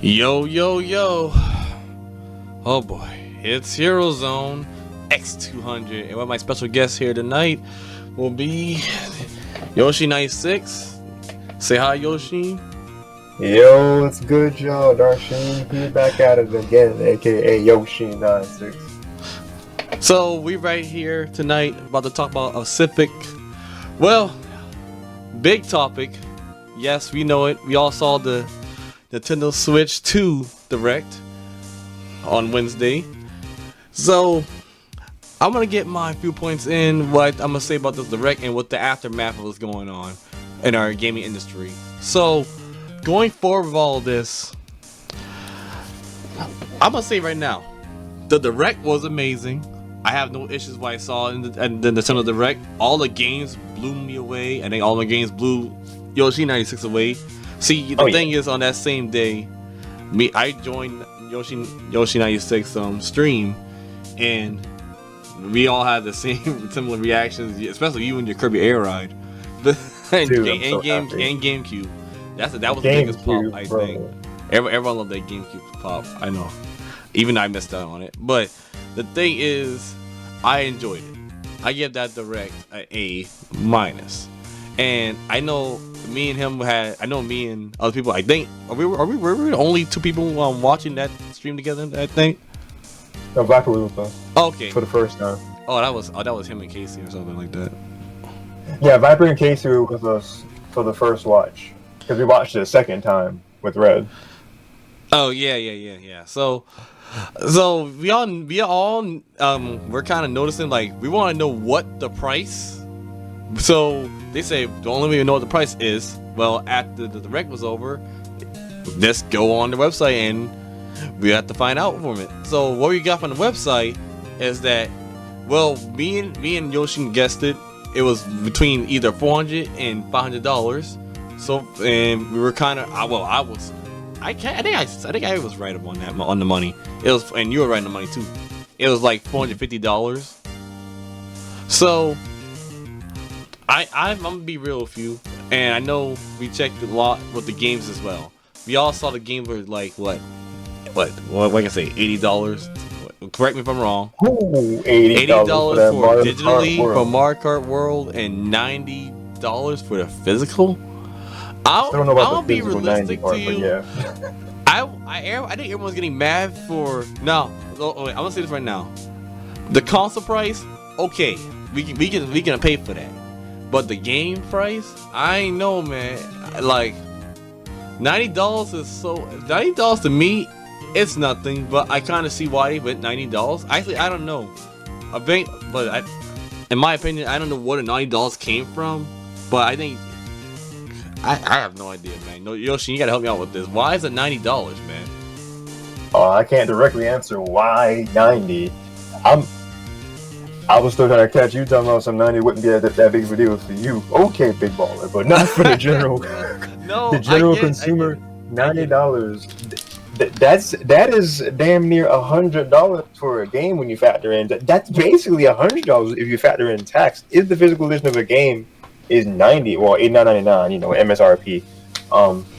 Yo, yo, yo. Oh boy, it's Hero Zone X200. And one of my special guests here tonight will be Yoshean96. Say hi, Yoshi. Yo, what's good, y'all? Darshan here back at it again, aka Yoshean96. So, we right here tonight about to talk about a specific, well, big topic. Yes, we know it. We all saw the Nintendo Switch 2 Direct on Wednesday. So, I'm going to get my few points in what I'm going to say about this Direct and what the aftermath of what's going on in our gaming industry. So, going forward with all of this, I'm going to say right now, the Direct was amazing. I have no issues with what I saw in the Nintendo Direct. All the games blew me away, and then all the games blew Yoshean96 away. See, the thing is, on that same day, I joined Yoshean96 stream, and we all had the same similar reactions, especially you and your Kirby Air Ride, and GameCube. That was the biggest pop, I think. Everyone loved that GameCube pop. I know, even I missed out on it. But the thing is, I enjoyed it. I give that Direct a A-. And I know me and him I know me and other people, I think, were we the only two people watching that stream together, I think? No, Black was with us. Okay. For the first time. Oh, that was him and Casey or something like that. Yeah, Viper and Casey were with us for the first watch. Because we watched it a second time with Red. Oh, yeah. So we all we're kind of noticing, like, we want to know what the price. So they say the only way you know what the price is, well, after the Direct was over, just go on the website and we have to find out from it. So what we got from the website is that, well, me and Yoshin guessed it. It was between either $400 and $500. So, and we were kind of, I think I was right on the money. It was, and you were right on the money too. It was like $450. So I'm gonna be real with you, and I know we checked a lot with the games as well. We all saw the games were like what can I say, $80. Correct me if I'm wrong. Ooh, $80 for digitally for Mario Kart World and $90 for the physical. I'll be realistic to you. Yeah. I think everyone's getting mad for no. Wait, I'm gonna say this right now. The console price, okay, we can pay for that. But the game price, I know, man. Like, $90 is $90 to me, it's nothing. But I kind of see why they went $90. Actually, I don't know. In my opinion, I don't know where the $90 came from. But I think I have no idea, man. No, Yoshi, you gotta help me out with this. Why is it $90, man? I can't directly answer why 90. I was still trying to catch you talking about some 90 wouldn't be that big of a deal for you. Okay, big baller, but not for the general. No, the general consumer. $90. That is damn near $100 for a game when you factor in. That's basically $100 if you factor in tax. If the physical edition of a game is $90, well, $89.99, you know, MSRP,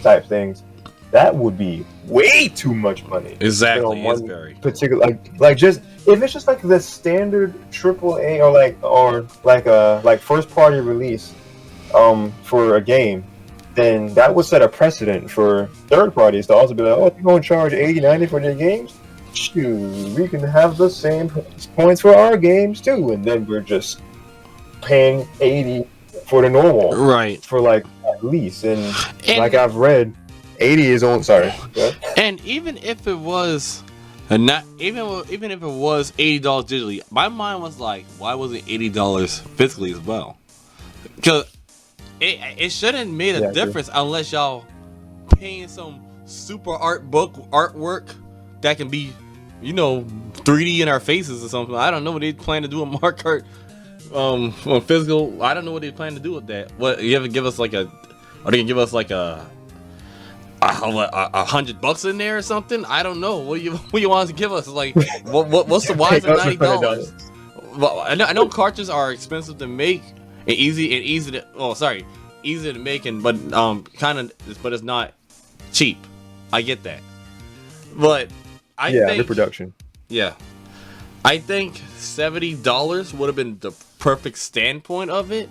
type things, that would be way too much money. Exactly. It's very particular, like just if it's just like the standard AAA or like first party release, for a game, then that would set a precedent for third parties to also be like, oh, you're gonna charge $80-$90 for their games? Shoot, we can have the same points for our games too, and then we're just paying $80 for the normal, right? For like at least, and like I've read, 80 is on. Sorry. And even if it was even if it was $80 digitally, my mind was like, why was it $80 physically as well? Because it shouldn't made a difference unless y'all paying some super artwork that can be, you know, 3D in our faces or something. I don't know what they plan to do with Mario Kart on physical. I don't know what they plan to do with that. What, you ever give us like are they gonna give us like $100 in there or something? I don't know. What you want us to give us? Like, what's the why is it $90? Well, I know cartridges are expensive to make and easy to make, but it's not cheap. I get that. But I Yeah, think reproduction. yeah, I think $70 would have been the perfect standpoint of it.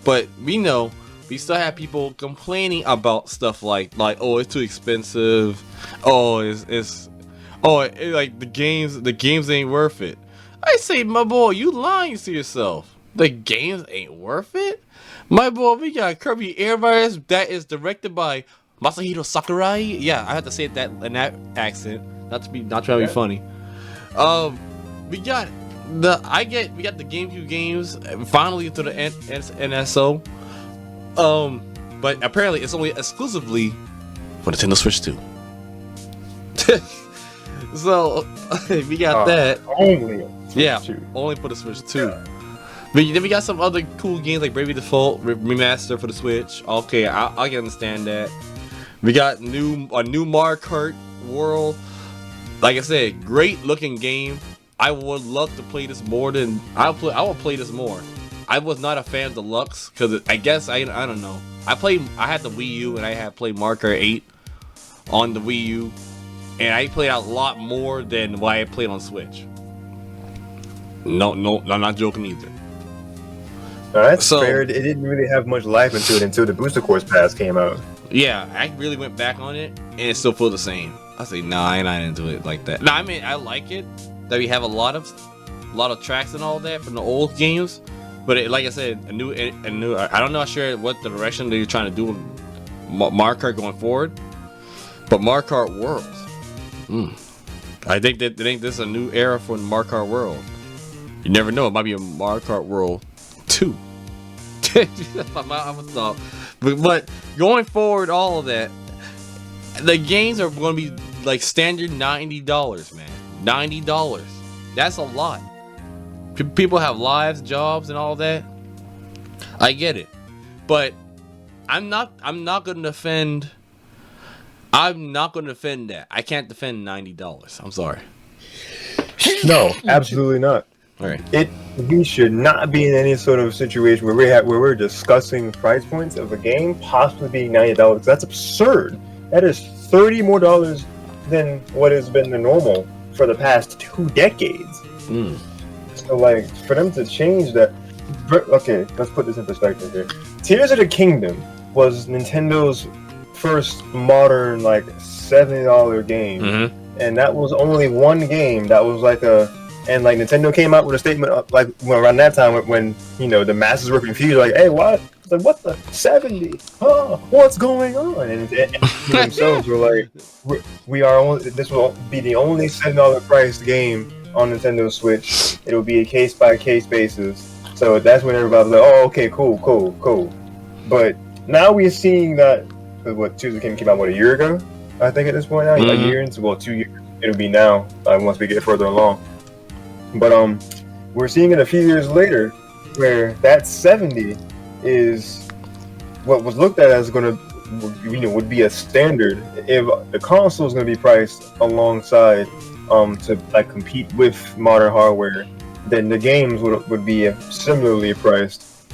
But we know we still have people complaining about stuff like oh, it's too expensive. Oh, like the games ain't worth it. I say, my boy, you lying to yourself. The games ain't worth it. My boy, we got Kirby Air Virus that is directed by Masahiro Sakurai. Yeah, I have to say that in that accent, not trying to be funny. We got we got the GameCube games finally to the NSO. But apparently it's only exclusively for Nintendo Switch 2. So we got that. Only. Only for the Switch 2. But then we got some other cool games like Bravely Default remaster for the Switch. Okay, I can understand that. We got a new Mario Kart World. Like I said, great looking game. I would love to play this more than I will play this more. I was not a fan of Deluxe because I guess I don't know. I had the Wii U and I had played Mario Kart 8 on the Wii U, and I played a lot more than what I played on Switch. No, I'm not joking either. No, that's fair. It didn't really have much life into it until the Booster Course Pass came out. Yeah, I really went back on it, and it still feels the same. I say, nah, I'm not into it like that. Nah, I mean, I like it that we have a lot of tracks and all that from the old games, but like I said, a new. I don't know sure what the direction they're trying to do with Mario Kart going forward, but Mario Kart World. I think this is a new era for Mario Kart World. You never know; it might be a Mario Kart World 2. I'm a thought. But going forward, all of that, the games are going to be like standard $90, man. $90. That's a lot. People have lives, jobs, and all that. I get it, but I'm not going to defend. I'm not going to defend that. I can't defend $90. I'm sorry. No, absolutely not. All right. We should not be in any sort of situation where we're discussing price points of a game possibly being $90. That's absurd. That is $30 more than what has been the normal for the past 2 decades. So, like, for them to change that. Okay, let's put this in perspective here. Tears of the Kingdom was Nintendo's first modern, like, $70 game, and that was only one game that was like and like Nintendo came out with a statement like around that time when the masses were confused, like, hey, what? It's like, what the 70? Oh, what's going on? And themselves were like, this will be the only $7 priced game on Nintendo Switch. It will be a case by case basis. So that's when everybody was like, oh, okay, cool. But now we're seeing that Tears of the Kingdom came out a year ago, I think at this point now, a year into 2 years. It'll be now once we get further along. But we're seeing it a few years later, where that 70 is what was looked at as going to, would be a standard if the console is going to be priced alongside to like compete with modern hardware. Then the games would be similarly priced.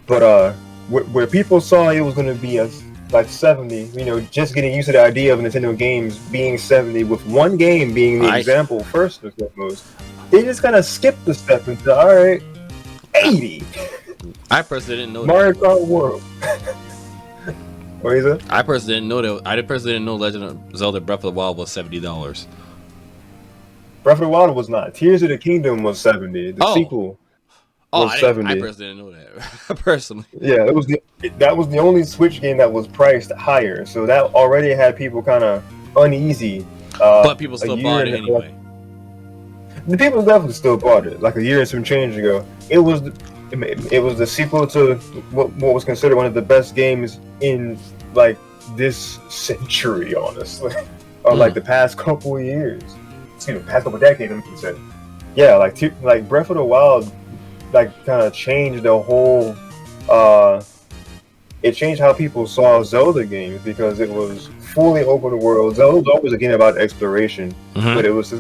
But where people saw it was going to be like 70, just getting used to the idea of Nintendo games being 70, with one game being the example first and foremost. They just kind of skipped the step into, all right, 80. I personally didn't know Mario Kart World. What is it? I personally didn't know that. I personally didn't know Legend of Zelda Breath of the Wild was $70. Breath of the Wild was not. Tears of the Kingdom was 70. The sequel was 70. I personally didn't know that. Personally. Yeah, that was the only Switch game that was priced higher. So that already had people kind of uneasy. But people still bought it anyway. The people definitely still bought it. Like a year and some change ago, it was the sequel to what was considered one of the best games in like this century, honestly, or like the past couple of years. Excuse me, past couple of decades, I'm consider. Yeah, like Breath of the Wild, like kind of changed the whole. It changed how people saw Zelda games because it was fully open world. Zelda was always a game about exploration, but it was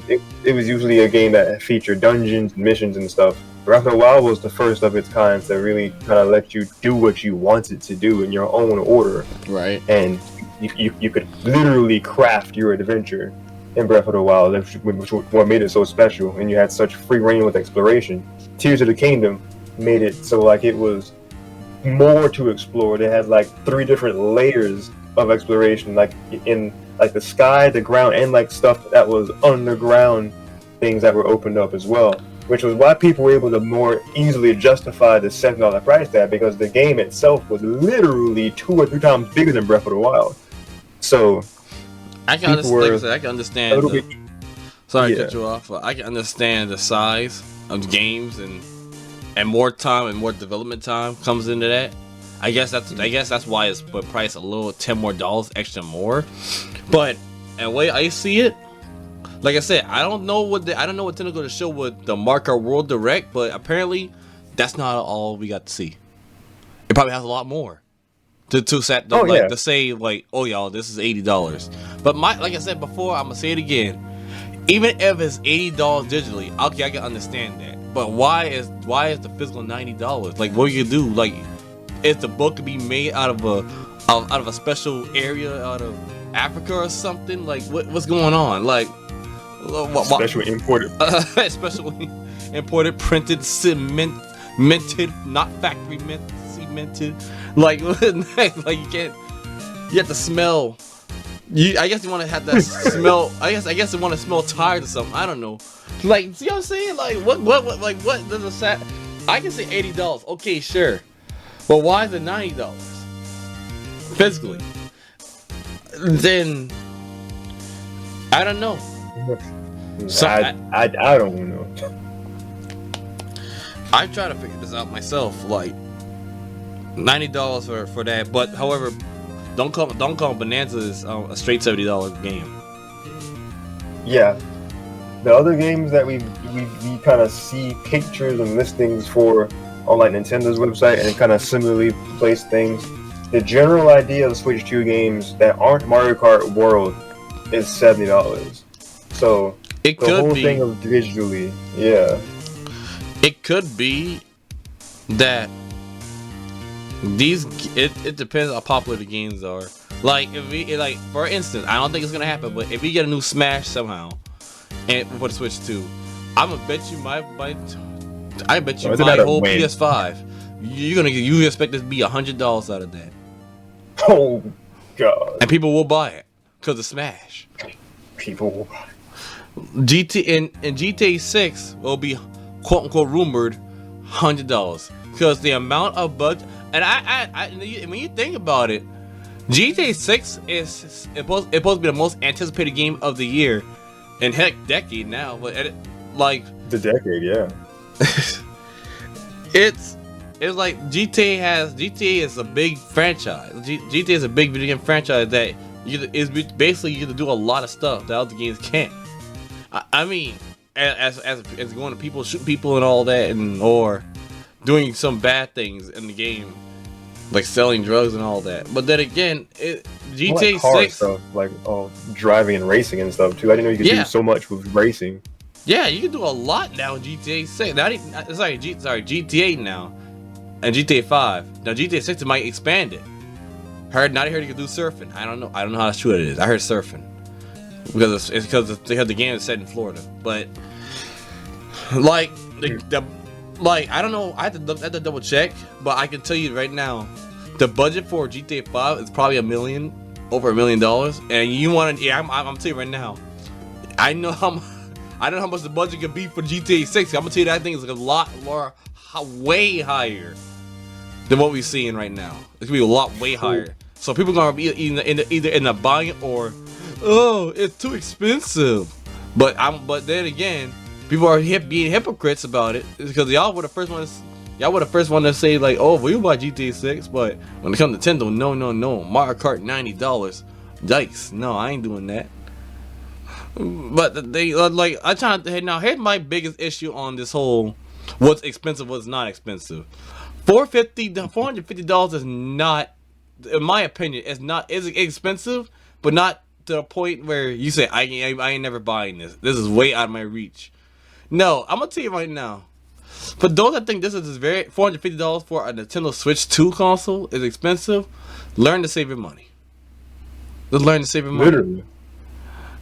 usually a game that featured dungeons and missions and stuff. Breath of the Wild was the first of its kind to really kind of let you do what you wanted to do in your own order. Right. And you could literally craft your adventure. in Breath of the Wild, which what made it so special. And you had such free reign with exploration. Tears of the Kingdom made it so like it was more to explore. They had like 3 different layers of exploration, like in like the sky, the ground, and like stuff that was underground, things that were opened up as well. Which was why people were able to more easily justify the $7 price tag, because the game itself was literally 2 or 3 times bigger than Breath of the Wild. So I can understand. Like I said, I can understand. Sorry to cut you off, but I can understand the size of the games and more time and more development time comes into that. I guess that's why it's priced a little $10 more extra more. But the way I see it, like I said, I don't know what Nintendo going to show with the Mark Our World Direct, but apparently that's not all we got to see. It probably has a lot more to say like, oh y'all, this is $80. But like I said before, I'm gonna say it again. Even if it's $80 digitally, okay, I can understand that. But why is the physical $90? Like, what you do? Like, is the book to be made out of a special area out of Africa or something? Like, what's going on? Like, special imported, printed, cemented, not factory cemented. Like, like you can't. You have to smell. I guess you want to have that smell. I guess you want to smell tired or something. I don't know. Like, see what I'm saying? Like, what does a set? I can say $80. Okay, sure. But why is it $90 physically? Then I don't know. So I don't know. I try to figure this out myself. Like $90 for that. But however, don't call Bonanza a straight $70 game. Yeah. The other games that we kind of see pictures and listings for on like Nintendo's website and kind of similarly place things. The general idea of Switch 2 games that aren't Mario Kart World is $70. So it the could whole be thing of digitally, yeah. It could be that it depends how popular the games are. Like for instance, I don't think it's gonna happen, but if we get a new Smash somehow and for the Switch 2, I'm gonna bet you my whole win. PS5. You expect this to be $100 out of that. Oh god. And people will buy it because of Smash. People will buy it. GTA 6 will be quote unquote rumored $100 because the amount of budget. And I when you think about it, GTA 6 is supposed to be the most anticipated game of the year, and heck, decade now. But like the decade, yeah. It's like GTA is a big franchise. GTA is a big video game franchise that is basically you can do a lot of stuff that other games can't. I mean, as going to people, shoot people and all that, and or doing some bad things in the game, like selling drugs and all that. But then again, GTA 6 stuff, like driving and racing and stuff too. I didn't know you could do so much with racing. Yeah, you can do a lot now in GTA 6. GTA now, and GTA 5. Now GTA 6 might expand it. I heard you can do surfing. I don't know how true it is. I heard surfing because the game is set in Florida. But like I don't know. I have to double check, but I can tell you right now, the budget for GTA 5 is probably over $1 million. And you want to? Yeah, I'm telling you right now. I know how much the budget could be for GTA 6. I'm gonna tell you that thing is a lot more, way higher than what we're seeing right now. It's gonna be a lot way higher. So people are gonna be either in the buying it or, oh, it's too expensive. But then again, people are being hypocrites about it because y'all were the first ones. Y'all were the first one to say like, oh, we'll buy GTA 6. But when it comes to Nintendo, no, Mario Kart $90. Yikes! No, I ain't doing that. But they like I trying to now. Here's my biggest issue on this whole what's expensive, what's not expensive. $450 is not, in my opinion, is expensive, but not to the point where you say I ain't never buying this. This is way out of my reach. No, I'm gonna tell you right now. For those that think this is very $450 for a Nintendo Switch 2 console is expensive, learn to save your money. Just learn to save your money. Literally.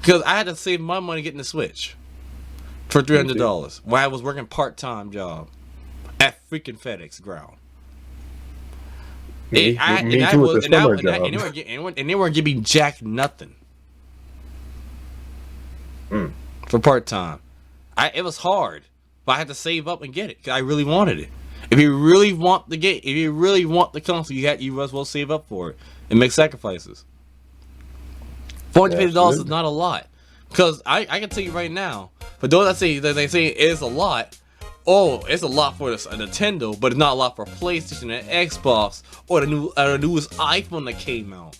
because I had to save my money getting the Switch for $300 while I was working part-time job at freaking FedEx ground. Me too with the summer job. And they weren't giving me jack nothing for part-time. It was hard, but I had to save up and get it because I really wanted it. If you really want the console, you must well save up for it and make sacrifices. $450 is not a lot, because I can tell you right now, for those that say it is a lot, it's a lot for a Nintendo, but it's not a lot for PlayStation and Xbox or the newest iPhone that came out.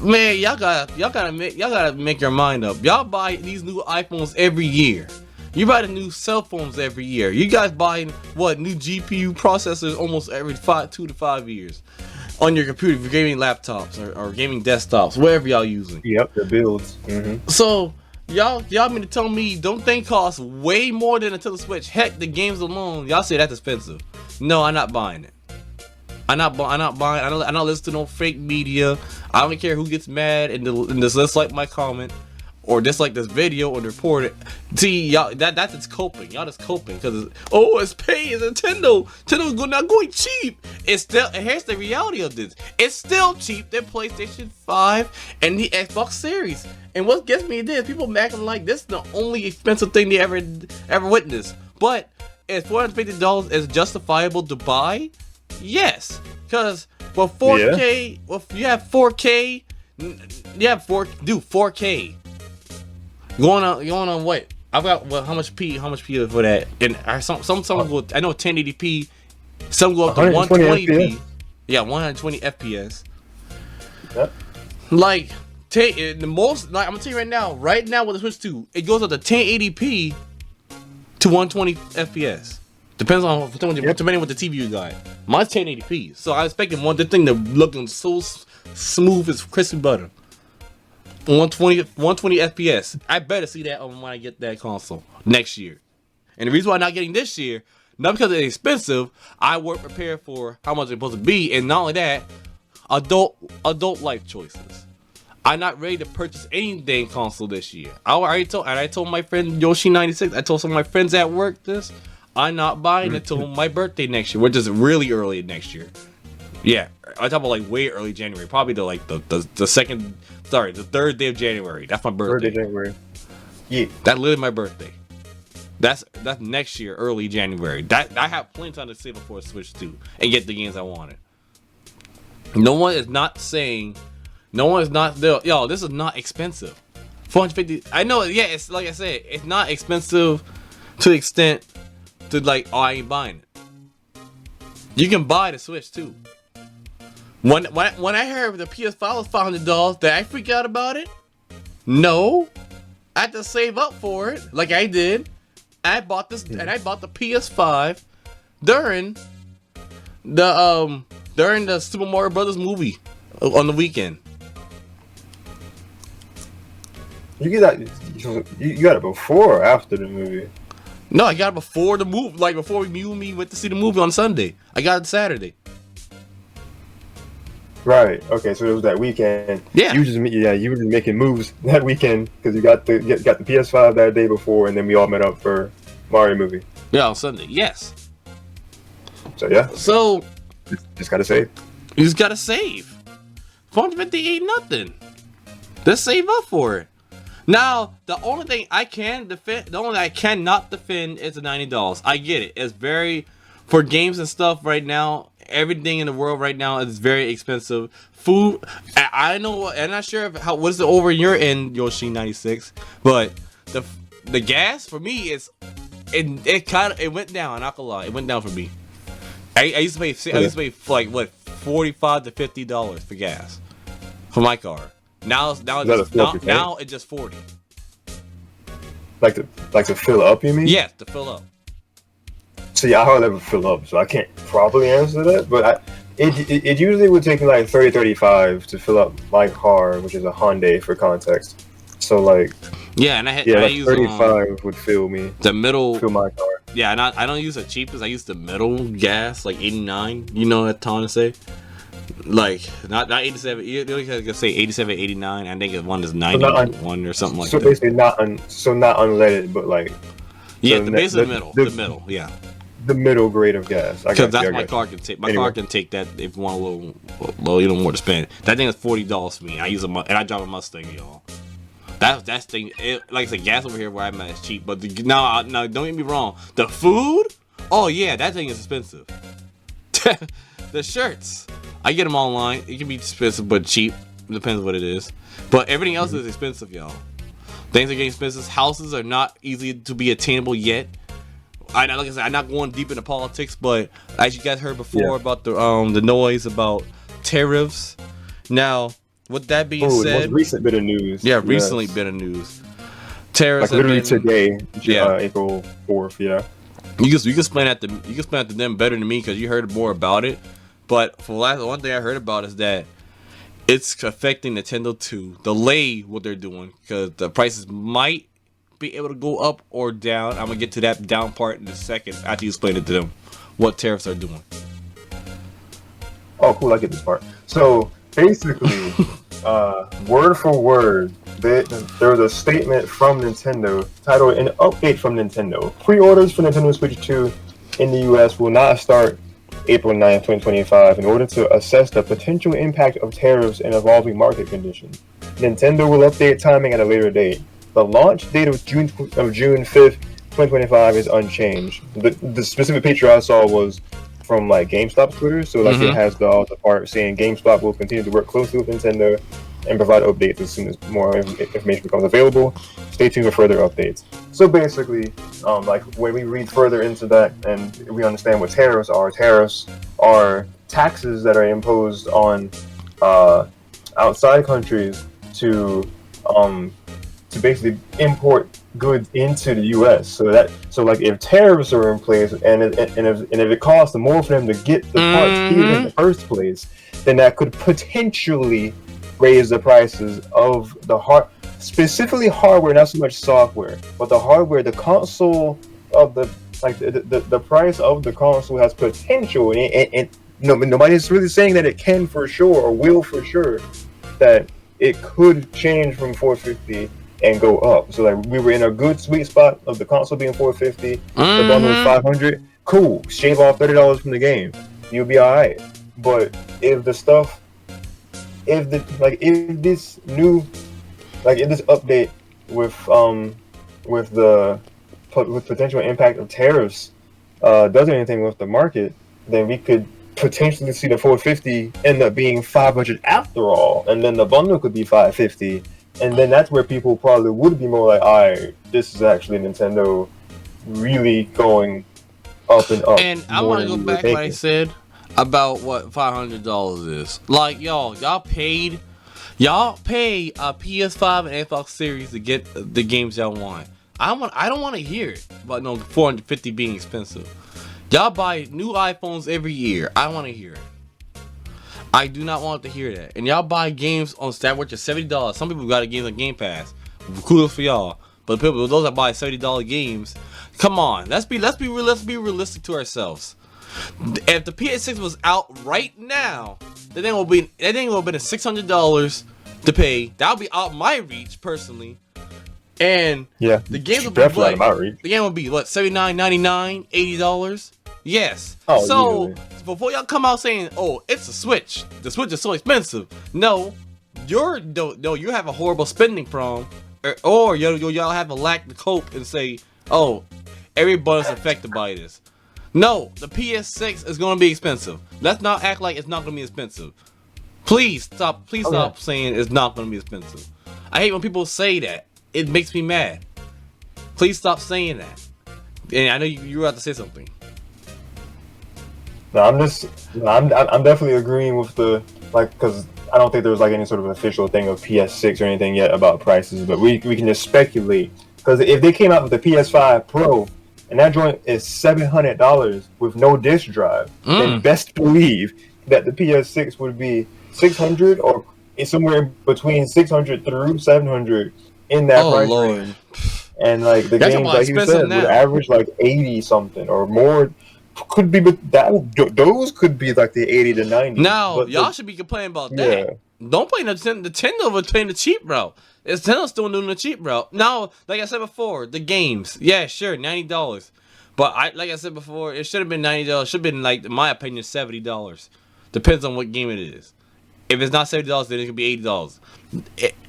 Man, y'all gotta make your mind up. Y'all buy these new iPhones every year. You buy the new cell phones every year. You guys buying new GPU processors almost every 2 to 5 years on your computer for gaming laptops or gaming desktops, whatever y'all using. Yep, the builds. So y'all mean to tell me don't think costs way more than a Nintendo Switch? Heck, the games alone, y'all say that's expensive. No, I'm not buying it. I'm not buying. I don't listen to no fake media. I don't care who gets mad and dislike my comment or dislike this video or report it. See, y'all, that's just coping. Y'all just coping because it's pay. It's Nintendo. Nintendo's not going cheap. It's still. Here's the reality of this. It's still cheap than PlayStation 5 and the Xbox Series. And what gets me is people acting like this is the only expensive thing they ever witnessed. But is $450 is justifiable to buy? Yes, because with 4K, if you have 4K, you have 4K. Going on what? I've got how much P for that? And some go. I know 1080p. Some go up to 120p. Yeah, 120 FPS. Yep. Like the most. Like I'm gonna tell you right now. Right now with the Switch 2, it goes up to 1080p to 120 FPS. Depending on what the TV you got. Mine's 1080p, so I expected the thing to looking so smooth as crispy butter. 120 FPS. I better see that when I get that console next year. And the reason why I'm not getting this year, not because it's expensive, I weren't prepared for how much it's supposed to be, and not only that, adult life choices. I'm not ready to purchase any dang console this year. I told my friend Yoshean96, I told some of my friends at work this. I'm not buying it until my birthday next year, which is really early next year. Yeah, I talk about like way early January, probably the third day of January. That's my birthday. 3rd of January. Yeah, that's literally my birthday. That's next year, early January. I have plenty of time to save before I Switch 2 and get the games I wanted. No one is not saying, yo, this is not expensive. 450. I know, yeah, it's like I said, it's not expensive to the extent to like, I ain't buying it. You can buy the Switch too. When I heard the PS5 was $500, did I freak out about it? No. I had to save up for it, like I did. I bought the PS5 during the Super Mario Brothers movie on the weekend. You got it before or after the movie? No, I got it before the movie, like before you and me went to see the movie on Sunday. I got it Saturday. Right. Okay. So it was that weekend. Yeah. You were just making moves that weekend because you got the PS5 that day before, and then we all met up for Mario movie. Yeah, on Sunday. Yes. So yeah. So just gotta save. You just gotta save. 450 ain't nothing. Just save up for it. Now, the only thing I cannot defend is the $90. I get it. It's very, for games and stuff right now, everything in the world right now is very expensive. Food, I know, I'm not sure what is it over your end, Yoshean96, but the gas for me it went down. Not gonna lie, it went down for me. I used to pay like what $45 to $50 for gas for my car. Now it's just 40. Like to fill up, you mean? Yes, to fill up. See, I hardly ever fill up, so I can't properly answer that. But it usually would take me like 35 to fill up my car, which is a Hyundai for context. So like, yeah, and I use 35 would fill my car. Yeah, and I don't use the cheapest. I use the middle gas, like 89. You know what I'm trying to say? Like not 87. You only can say 87, 89. I think one is So not 91 or something like so that. basically not not unleaded, but like Yeah, so basically the middle. Yeah, the middle grade of gas. I because got that's you, I my got car you. can take. My Anyway. car can take that if you want a little more to spend. That thing is $40 for me. I use and I drive a Mustang, y'all. That thing, like I said, gas over here where I'm at is cheap. But now, don't get me wrong. The food, oh yeah, that thing is expensive. The shirts, I get them online. It can be expensive but cheap. Depends what it is. But everything else is expensive, y'all. Things are getting expensive. Houses are not easy to be attainable yet. Like I said, I'm not going deep into politics, but as you guys heard before about the noise about tariffs. Now, with that being The said, most recent bit of news. yeah, recently bit of news. Tariffs Like literally have been, today, April 4th. Yeah. You can explain that to them better than me because you heard more about it. But one thing I heard about is that it's affecting Nintendo to delay what they're doing because the prices might be able to go up or down. I'm gonna get to that down part in a second after you explain it to them what tariffs are doing. Oh, cool! I get this part. So basically, word for word, there was a statement from Nintendo titled "An Update from Nintendo." Pre-orders for Nintendo Switch 2 in the U.S. will not start April 9th, 2025, in order to assess the potential impact of tariffs and evolving market conditions. Nintendo will update timing at a later date. The launch date of June 5th, 2025 is unchanged. The specific picture I saw was from like GameStop's Twitter, so like it has the part saying GameStop will continue to work closely with Nintendo and provide updates as soon as more information becomes available. Stay tuned for further updates. So basically, like when we read further into that and we understand what tariffs are taxes that are imposed on outside countries to basically import goods into the U.S. So like if tariffs are in place and if it costs more for them to get the parts here in the first place, then that could potentially raise the prices of the specifically hardware, not so much software, but the hardware, the console of the price of the console has potential, and nobody's really saying that it can for sure or will for sure that it could change from 450 and go up. So like we were in a good sweet spot of the console being 450, the bundle was 500. Cool, shave off $30 from the game, you'll be all right. But if this update with potential impact of tariffs does anything with the market, then we could potentially see the 450 end up being 500 after all, and then the bundle could be 550, and then that's where people probably would be more like, all right, this is actually Nintendo really going up and up. And I want to go back to what I said about what $500 is. Like y'all paid a PS5 and Xbox Series to get the games y'all want. I don't want to hear it about no 450 being expensive. Y'all buy new iPhones every year. I want to hear it. I do not want to hear that. And y'all buy games on stat which is $70. Some people got a game on Game Pass. Kudos for y'all. But people, those that buy $70 games, come on. Let's be realistic to ourselves. If the PS6 was out right now, that thing would have been $600 to pay. That would be out my reach personally. And yeah, the game would be what? The game would be what, $79, $99, $80? Yes. Oh, so easily. Before y'all come out saying, "Oh, it's a Switch. The Switch is so expensive." No, you have a horrible spending problem, or y'all have a lack to cope and say, "Oh, everybody's affected by this." No, the PS6 is going to be expensive. Let's not act like it's not going to be expensive. Please stop saying it's not going to be expensive. I hate when people say that. It makes me mad. Please stop saying that. And I know you were about to say something. No, I'm definitely agreeing with because I don't think there's like any sort of official thing of PS6 or anything yet about prices, but we can just speculate. Because if they came out with the PS5 Pro and that joint is $700 with no disc drive, then best believe that the PS6 would be $600 or somewhere between $600 through $700 in that price range. And like the games, like you said, would average like 80 something or more. could be, but those could be like the 80 to 90. Now, but y'all should be complaining about yeah. that. Don't play Nintendo with playing the cheap route. Nintendo's still doing the cheap route. Now, like I said before, the games. Yeah, sure, $90. But like I said before, it should have been $90. It should have been, like, in my opinion, $70. Depends on what game it is. If it's not $70, then it could be $80.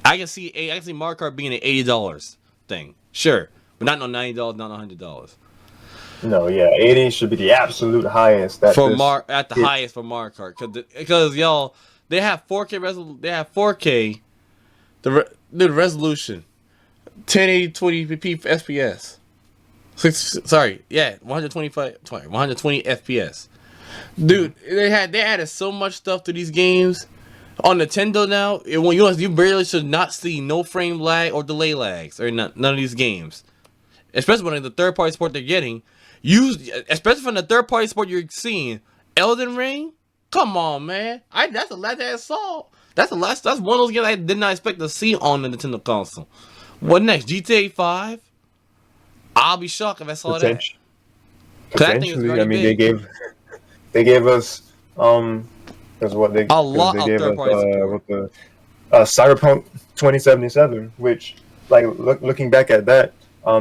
I can see Mario Kart being an $80 thing. Sure. But not no $90, not no $100. No, yeah, 80 should be the absolute highest. Highest for Mario Kart, because y'all, they have 4K they have 4K, the resolution, 1080 20p FPS. 120 FPS. Dude, they added so much stuff to these games on Nintendo now. You barely should not see no frame lag or delay lags or none of these games, especially when the third party support they're getting. Especially from the third party support you're seeing, Elden Ring. Come on, man! That's the last I saw. That's one of those games I did not expect to see on the Nintendo console. What next? GTA 5? I'll be shocked if I saw that. Potentially, I mean, they gave us that's what they a lot of third party support with the Cyberpunk 2077, which, like, looking back at that.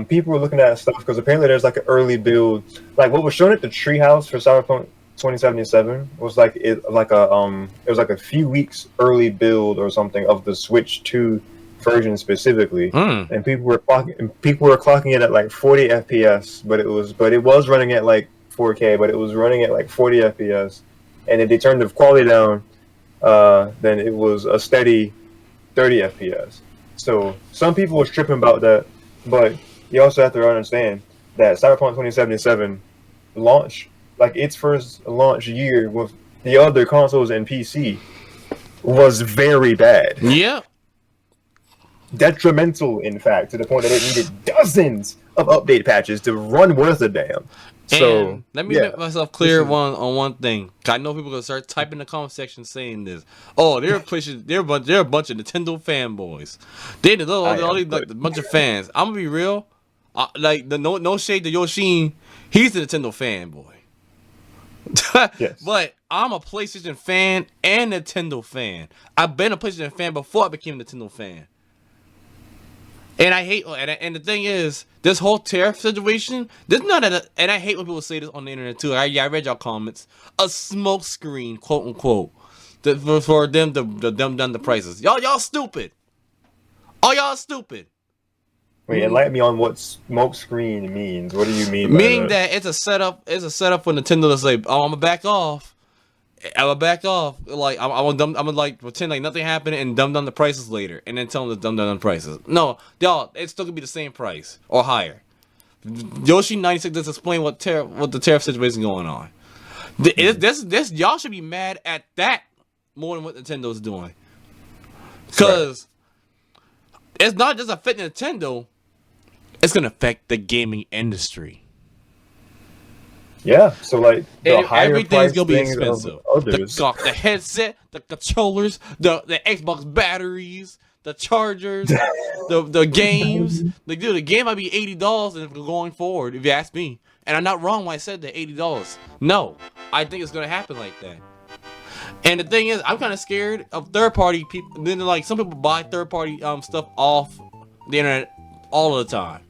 People were looking at stuff because apparently there's like an early build. Like what was shown at the treehouse for Cyberpunk 2077 was it was like a few weeks early build or something of the Switch 2 version specifically, and people were clocking it at like 40 FPS, but it was running at like 4K, but it was running at like 40 FPS, and if they turned the quality down, then it was a steady 30 FPS. So some people were tripping about that, but you also have to understand that Cyberpunk 2077 launch, like its first launch year with the other consoles and PC, was very bad. Yeah. Detrimental, in fact, to the point that it needed dozens of update patches to run worth a damn. So and let me make myself clear on one thing. I know people are gonna start typing in the comment section saying this. Oh, they're a bunch of Nintendo fanboys. They're like a bunch of fans. I'm gonna be real. No shade to Yoshean. He's a Nintendo fanboy. Yes. But I'm a PlayStation fan and Nintendo fan. I've been a PlayStation fan before I became a Nintendo fan. And I hate, and the thing is, this whole tariff situation, and I hate when people say this on the internet too. I read y'all comments. A smoke screen, quote unquote, for them to dumb down the prices. Y'all stupid. Oh, y'all stupid. Wait, enlighten me on what smoke screen means. What do you mean by Meaning that it's a setup for Nintendo to say, oh, I'm gonna back off. Like I'm gonna like pretend like nothing happened and dumb down the prices later, and then tell them to dumb down the prices. No, y'all, it's still gonna be the same price or higher. Yoshean96 just explain what the tariff situation going on. This y'all should be mad at that more than what Nintendo's doing, because it's not just affecting Nintendo. It's gonna affect the gaming industry. Yeah, so like everything's gonna be expensive. The headset, the controllers, the Xbox batteries, the chargers, the games. Like, dude, the game might be $80 going forward, if you ask me. And I'm not wrong when I said that $80. No, I think it's gonna happen like that. And the thing is, I'm kind of scared of third-party people. Then, like, some people buy third-party stuff off the internet all the time.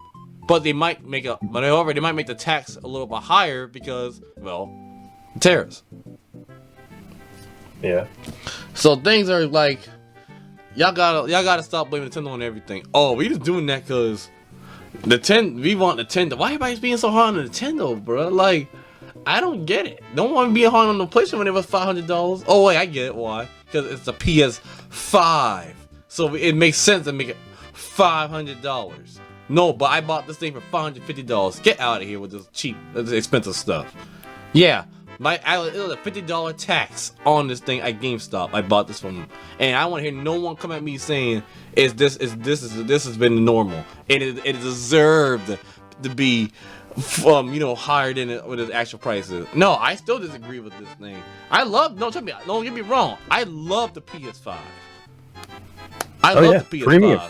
But they might make the tax a little bit higher because, well, tariffs. Yeah. So things are like, y'all gotta stop blaming Nintendo on everything. Oh, we just doing that because we want Nintendo. Why everybody's being so hard on Nintendo, bro? Like, I don't get it. Don't want to be hard on the PlayStation when it was $500. Oh wait, I get it. Why? Because it's a PS5, so it makes sense to make it $500. No, but I bought this thing for $550. Get out of here with this cheap, this expensive stuff. Yeah, it was a $50 tax on this thing at GameStop. I bought this from, and I want to hear no one come at me saying this has been normal. It deserved to be higher than what its actual price is. No, I still disagree with this thing. Don't get me wrong. I love the PS5. I love the PS5. Premium.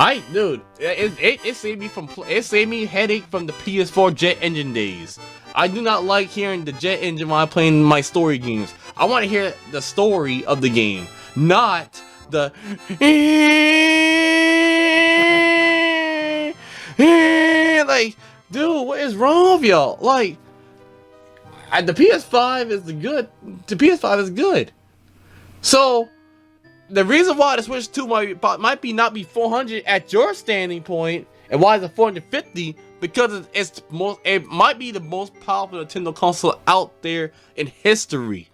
It saved me headache from the PS4 jet engine days. I do not like hearing the jet engine while I'm playing my story games. I want to hear the story of the game, not the like, dude, what is wrong with y'all? Like, the PS5 is good. The PS5 is good. So the reason why the Switch 2 might not be 400 at your standing point, and why is it 450? Because it might be the most powerful Nintendo console out there in history.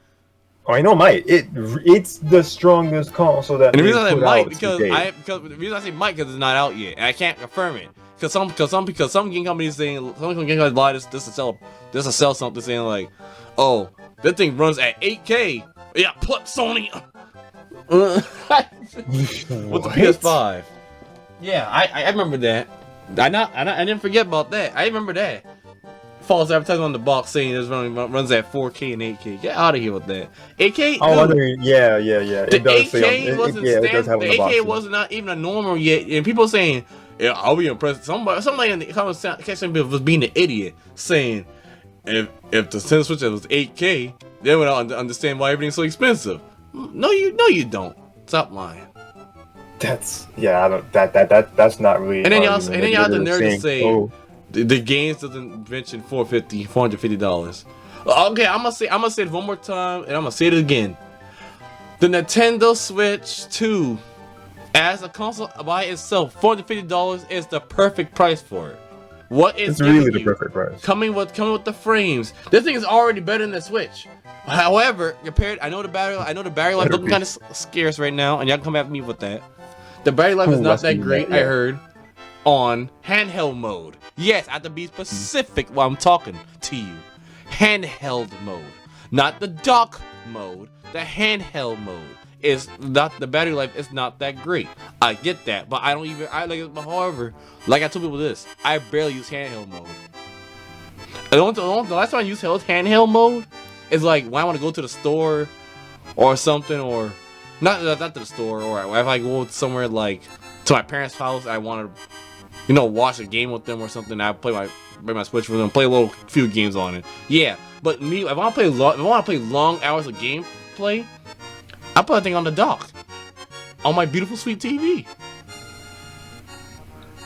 Oh, I know it might. It's the strongest console that. And the reason I say might because the reason I say might because it's not out yet, and I can't confirm it. Because some game companies saying, some game companies lie this to sell something, saying like, oh, that thing runs at 8K. Yeah, put Sony with the PS5. Yeah, I remember that. I didn't forget about that. I remember that. False advertising on the box saying it runs at 4K and 8K. Get out of here with that. 8K. Oh, yeah. It does 8K wasn't the 8K was not even a normal yet, and people saying, yeah, I'll be impressed. Somebody in the comment section was being an idiot, saying if the Nintendo Switch was 8K, they would understand why everything's so expensive. No, you don't. Stop lying. That's that's not really. And then y'all have the nerve to say the games doesn't mention $450. Okay, I'm gonna say it one more time, and I'm gonna say it again. The Nintendo Switch 2, as a console by itself, $450 is the perfect price for it. What is really the perfect price? Coming with the frames. This thing is already better than the Switch. However, compared, I know the battery life looking kind of scarce right now, and y'all can come at me with that. The battery life is not that great. I heard on handheld mode. Yes, I have to be specific while I'm talking to you. Handheld mode, not the dock mode. The handheld mode is not, the battery life is not that great. I get that, but however, like I told people this, I barely use handheld mode. The last time I used handheld mode is like when I want to go to the store or something, or not to the store, or if I go somewhere like to my parents' house, I want to, watch a game with them or something. I bring my Switch with them, play a few games on it. Yeah, but if I want to play long hours of gameplay, I put that thing on the dock, on my beautiful sweet TV.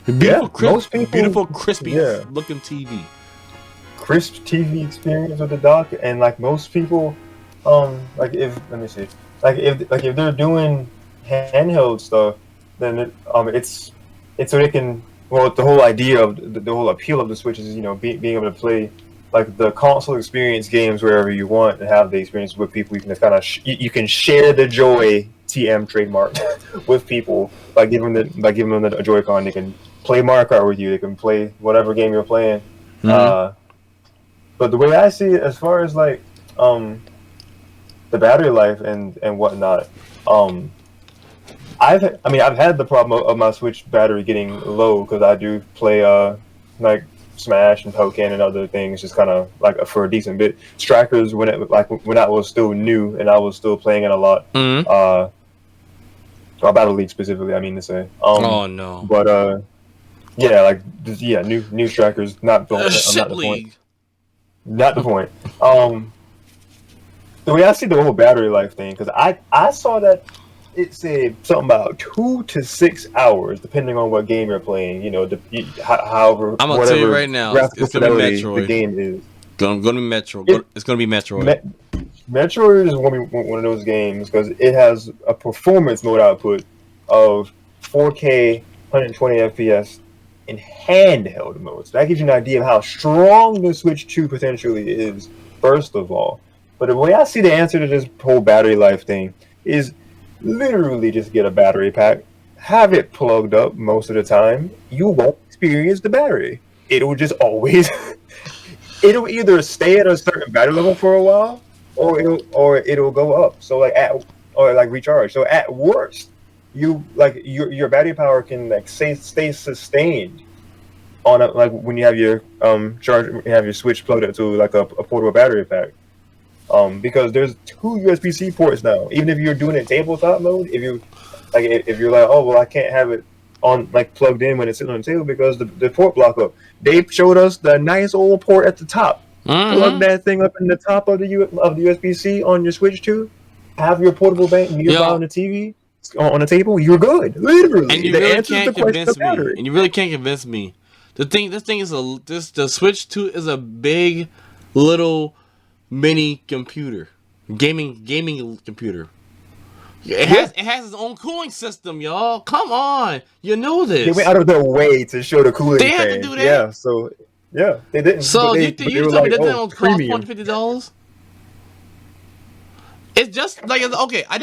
Beautiful crispy looking TV. Crisp TV experience with the dock, and like most people, if they're doing handheld stuff, then it's so they can. Well, the whole idea of the whole appeal of the Switch is being able to play like the console experience games wherever you want and have the experience with people. You can kind of you can share the joy, TM trademark, with people by giving them the Joy-Con. They can play Mario Kart with you. They can play whatever game you're playing. Mm-hmm. But the way I see it, as far as like the battery life and whatnot, I've had the problem of my Switch battery getting low because I do play like Smash and Pokken and other things, just kind of like for a decent bit. Strikers when I was still new and I was still playing it a lot. Mm-hmm. Battle League specifically, I mean to say. Oh no. But new Strikers, not the point. Not the point. The way I see the whole battery life thing, because I saw that it said something about 2 to 6 hours, depending on what game you're playing. However, I'm gonna tell you right now, it's gonna be Metroid. The game is gonna be Metroid. It's gonna be Metroid. Metroid is gonna be one of those games because it has a performance mode output of 4K, 120 FPS in handheld mode. So that gives you an idea of how strong the Switch 2 potentially is, first of all. But the way I see the answer to this whole battery life thing is literally just get a battery pack, have it plugged up most of the time. You won't experience the battery. It'll just always it'll either stay at a certain battery level for a while, or it'll go up. So recharge. So at worst, your battery power can stay sustained on when you have your have your Switch plugged up to a portable battery pack. Because there's 2 USB-C ports now. Even if you're doing it tabletop mode, if you're like, oh well, I can't have it on plugged in when it's sitting on the table because the port block up. They showed us the nice old port at the top Plug Mm-hmm. that thing up in the top of the USB-C on your Switch 2. Have your portable bank nearby on Yo, the TV on the table. You're good. and Literally, you the really answer is can't the question convince of me. battery. And you really can't convince me. This thing is the Switch 2 is a big, little, mini computer, gaming computer. Yeah, It has its own cooling system, y'all. Come on, you know they went this. out of their way to show the They cooling have to fan. do that. Yeah, so yeah, they didn't, So but they you were tell me like, that thing oh, don't cost premium. $450? It's just like okay. I'm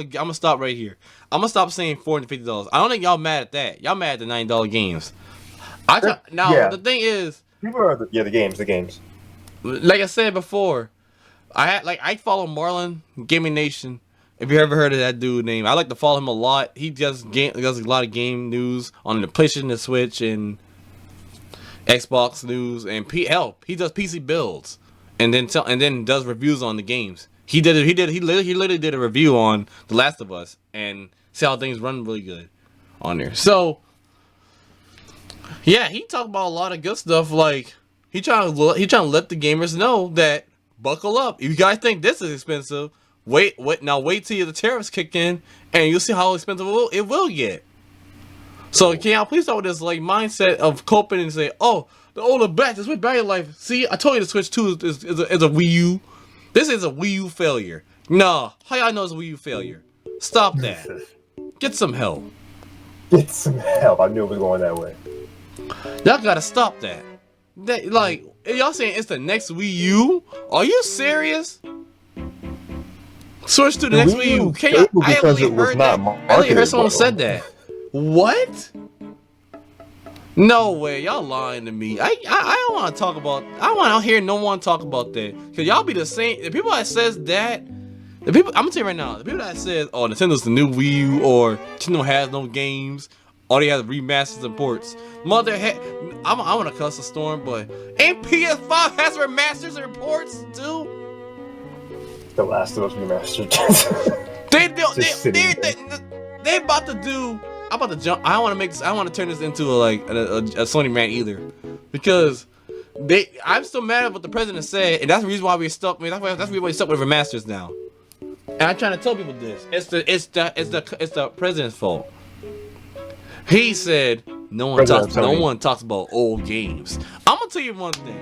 gonna stop right here. I'm gonna stop saying $450. I don't think y'all mad at that. Y'all mad at the $90 games. Now Yeah, the thing is, people are the games. like I said before, I follow Marlon Gaming Nation. If you ever heard of that dude name, I like to follow him a lot. He does a lot of game news on the PlayStation, the Switch, and Xbox news, and he does PC builds, and then does reviews on the games. He literally did a review on The Last of Us and see how things run really good on there. So yeah, he talked about a lot of good stuff. Like he trying to let the gamers know that buckle up. If you guys think this is expensive, wait till the tariffs kick in, and you'll see how expensive it will get. So can y'all please start with this like mindset of coping and say, oh, the older batch is with battery life. See, I told you the Switch 2 is a Wii U. This is a Wii U failure. Nah, how y'all know it's a Wii U failure? Stop that. Get some help. Get some help. I knew it was going that way. Y'all gotta stop that. Like, y'all saying it's the next Wii U? Are you serious? Switch to the The next Wii Wii U. U Can y'all? failed I because literally it was heard not that. I literally heard marketed someone well. said that. What? No way, y'all lying to me. I don't want to talk about. I don't want to hear no one talk about that. Cause y'all be the same. The people that says that. The people I'm gonna tell you right now. The people that says, "Oh, Nintendo's the new Wii U," or Nintendo has no games, all they have remasters and ports. I'm gonna cuss a storm, but ain't PS5 has remasters and ports too? The Last of Us remastered. They about to do. I'm about to jump. I don't want to make this. I don't want to turn this into a Sony rant either, because I'm still mad at what the president said, and that's the reason why we're stuck. That's the reason why we're stuck with remasters now. And I'm trying to tell people this. It's the president's fault. He said no one talks about old games. I'm gonna tell you one thing.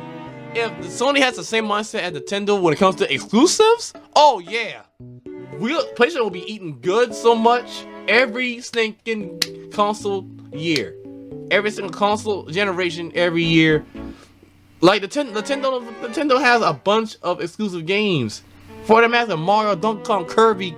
If Sony has the same mindset as Nintendo when it comes to exclusives, oh yeah, PlayStation will be eating good so much every stinking console year, every single console generation every year. Like Nintendo has a bunch of exclusive games. For the matter, Mario, Donkey Kong, Kirby,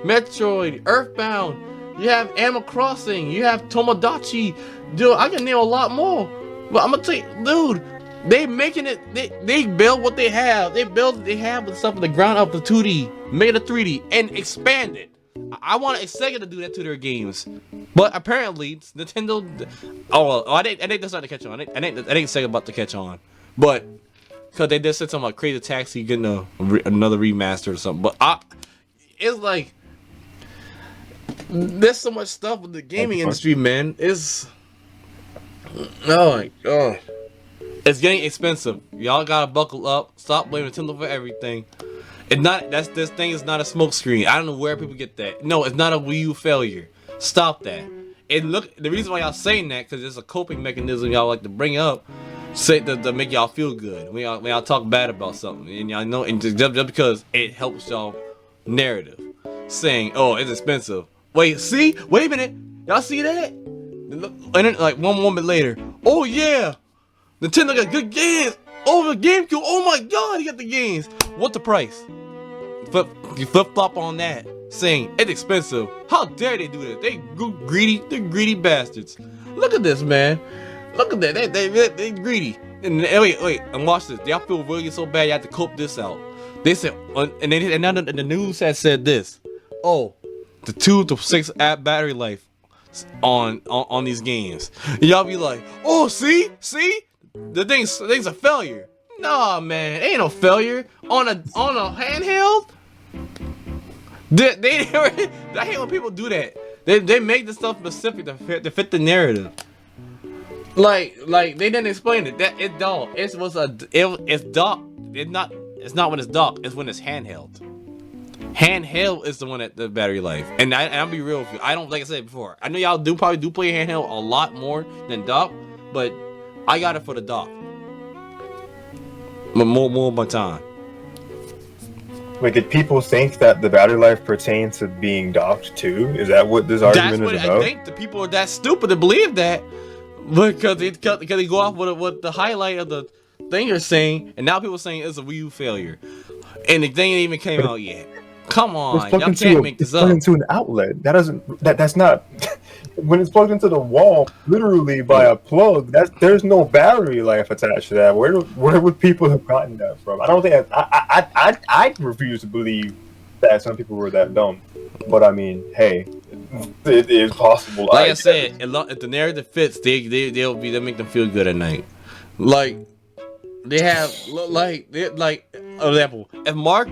Metroid, Earthbound. You have Animal Crossing. You have Tomodachi. Dude, I can name a lot more. But I'm gonna tell you, dude, they making it. They build what they have. They build what they have with stuff from the ground up, the 2D, make it a 3D, and expand it. I want Sega to do that to their games, but apparently Nintendo. I think they're starting to catch on. I think Sega about to catch on, but because they just said something like Crazy Taxi getting another remaster or something. But it's like there's so much stuff with the gaming industry, man. Oh my god, it's getting expensive. Y'all gotta buckle up. Stop blaming Nintendo for everything. This thing is not a smokescreen. I don't know where people get that. No, it's not a Wii U failure. Stop that. And look, the reason why y'all saying that because it's a coping mechanism y'all like to bring up, say to make y'all feel good when y'all talk bad about something, and y'all know, and just because it helps y'all narrative, saying, "Oh, it's expensive." Wait a minute, y'all see that? And then like one moment later, oh yeah, Nintendo got good games. Oh, the GameCube. Oh my god, he got the games. What's the price? You flip flop on that, saying it's expensive. How dare they do that? They greedy. They're greedy bastards. Look at this, man. Look at that. They greedy. And wait, and watch this. Y'all feel really so bad. You have to cope this out. They said, and now the news has said this. Oh, the 2 to 6 app battery life on these games. Y'all be like, oh, see, the thing's a failure. Nah, man, ain't no failure on a handheld. I hate when people do that. They make the stuff specific to fit the narrative. Like they didn't explain it. That it don't. It's dock. It's not when it's dock. It's when it's handheld. Handheld is the one that the battery life. And I'll be real with you. I don't, like I said before. I know y'all probably do play handheld a lot more than dock, but I got it for the dock. More of my time. Wait, did people think that the battery life pertains to being docked too? Is that what this argument is about? I think the people are that stupid to believe that, because they go off what the highlight of the thing you're saying, and now people are saying it's a Wii U failure, and the thing ain't even came out yet. Come on, y'all can't make this up. It's plugged into an outlet. That's not when it's plugged into the wall, literally by a plug. There's no battery life attached to that. Where would people have gotten that from? I don't think I refuse to believe that some people were that dumb. But I mean, hey, it is possible. Like I said, if the narrative fits, they'll make them feel good at night. Like they have example. If Mark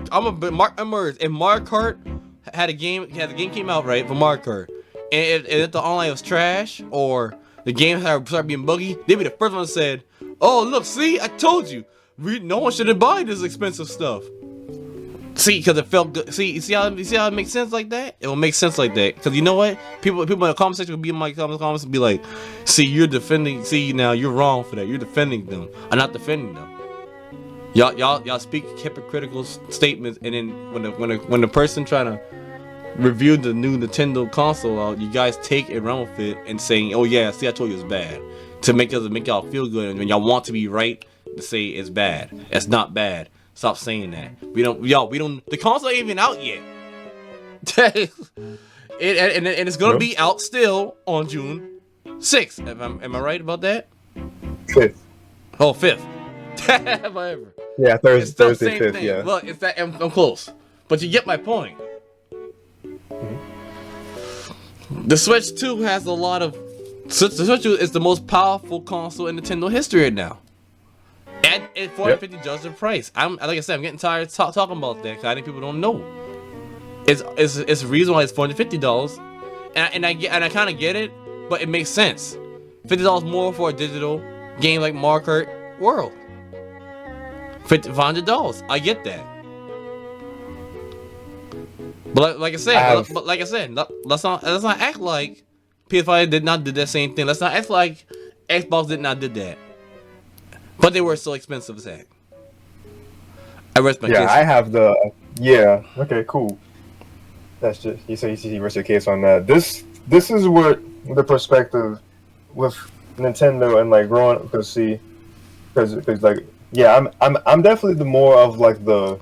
Emerge, if Mario Kart had the game came out right for Mario Kart, and if the online was trash or the game started being buggy, they'd be the first one that said, "Oh look, see, I told you, no one should buy this expensive stuff." See, because it felt good. See how it makes sense like that? It will make sense like that. Because you know what? People in the comment section will be in my comments and be like, "See, you're defending. See, now you're wrong for that. You're defending them. I'm not defending them. Y'all speak hypocritical statements, and then when the person trying to review the new Nintendo console out, you guys take it, run with it, and saying, "Oh yeah, see, I told you it's bad," to make y'all feel good, and when y'all want to be right, to say it's bad. It's not bad. Stop saying that. We don't. The console ain't even out yet. and it's gonna be out still on June 6th. Am I right about that? 5th. Oh, 5th. Whatever. Yeah, Thursday 5th. Yeah. Look, it's that I'm close, but you get my point. Mm-hmm. The Switch 2 has a lot of. The Switch 2 is the most powerful console in Nintendo history right now. At $450 just the price. Like I said, I'm getting tired of talking about that because I think people don't know. It's the reason why it's $450, and I kind of get it, but it makes sense. $50 more for a digital game like Mario Kart World. $500. I get that. But like I said, let's not act like PS5 did not do that same thing. Let's not act like Xbox did not do that. But they were so expensive as heck. I rest my case. I have the. Yeah. Okay. Cool. That's just you rest your case on that. This is what the perspective with Nintendo and like growing up because like I'm definitely the more of like the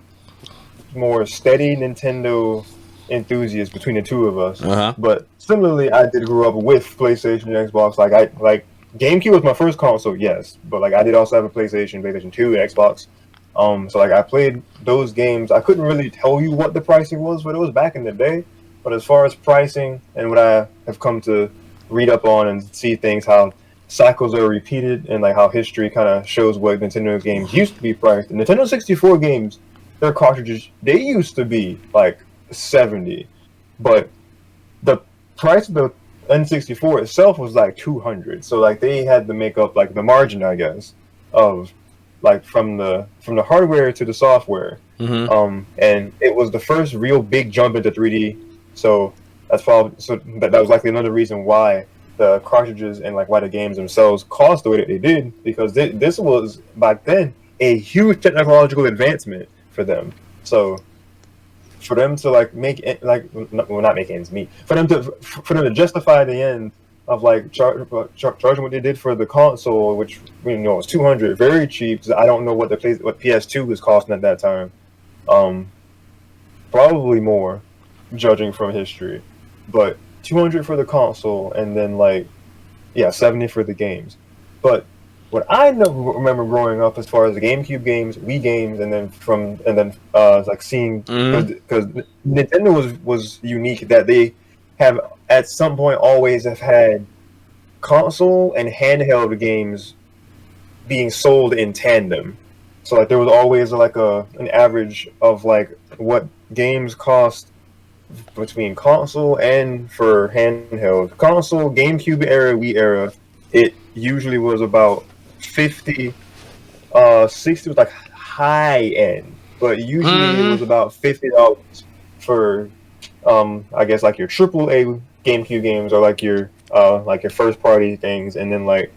more steady Nintendo enthusiast between the two of us. Uh-huh. But similarly, I did grow up with PlayStation and Xbox. Like GameCube was my first console, yes, but like I did also have a PlayStation 2, Xbox. So like I played those games. I couldn't really tell you what the pricing was, but it was back in the day. But as far as pricing and what I have come to read up on and see things, how cycles are repeated and like how history kind of shows what Nintendo games used to be priced. The Nintendo 64 games, their cartridges, they used to be like $70, but the price of the N64 itself was like $200. So like they had to make up like the margin, I guess, of like from the hardware to the software. Mm-hmm. And it was the first real big jump into 3D. So that was likely another reason why the cartridges and like why the games themselves cost the way that they did, because this was back then a huge technological advancement for them. So for them to like make it like not make ends meet, for them to justify the end of like charging what they did for the console, which was $200, very cheap. I don't know what what PS2 was costing at that time. Probably more, judging from history, but $200 for the console, and then like $70 for the games. But what I remember growing up, as far as the GameCube games, Wii games, and then like seeing, because Nintendo was unique that they have at some point always have had console and handheld games being sold in tandem. So like there was always like an average of like what games cost between console and for handheld. Console, GameCube era, Wii era, usually was about 50. 60 was like high end, but usually it was about $50 for I guess like your triple A GameCube games or like your first party things, and then like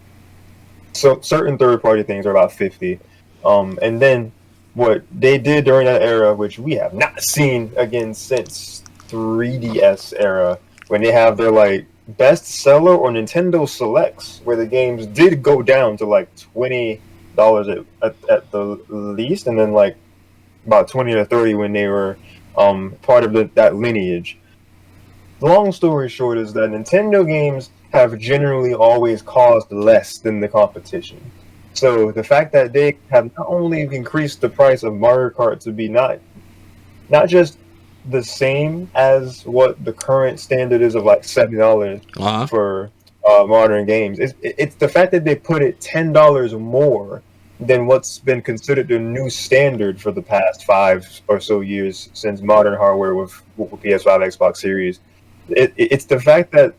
so certain third party things are about 50. And then what they did during that era, which we have not seen again since 3DS era, when they have their like bestseller or Nintendo Selects, where the games did go down to like $20 at the least, and then like about 20 or 30 when they were part of that lineage. The long story short is that Nintendo games have generally always cost less than the competition. So the fact that they have not only increased the price of Mario Kart to be not just the same as what the current standard is of like $70 for modern games, it's the fact that they put it $10 more than what's been considered the new standard for the past 5 or so years since modern hardware with PS5, Xbox Series. It's the fact that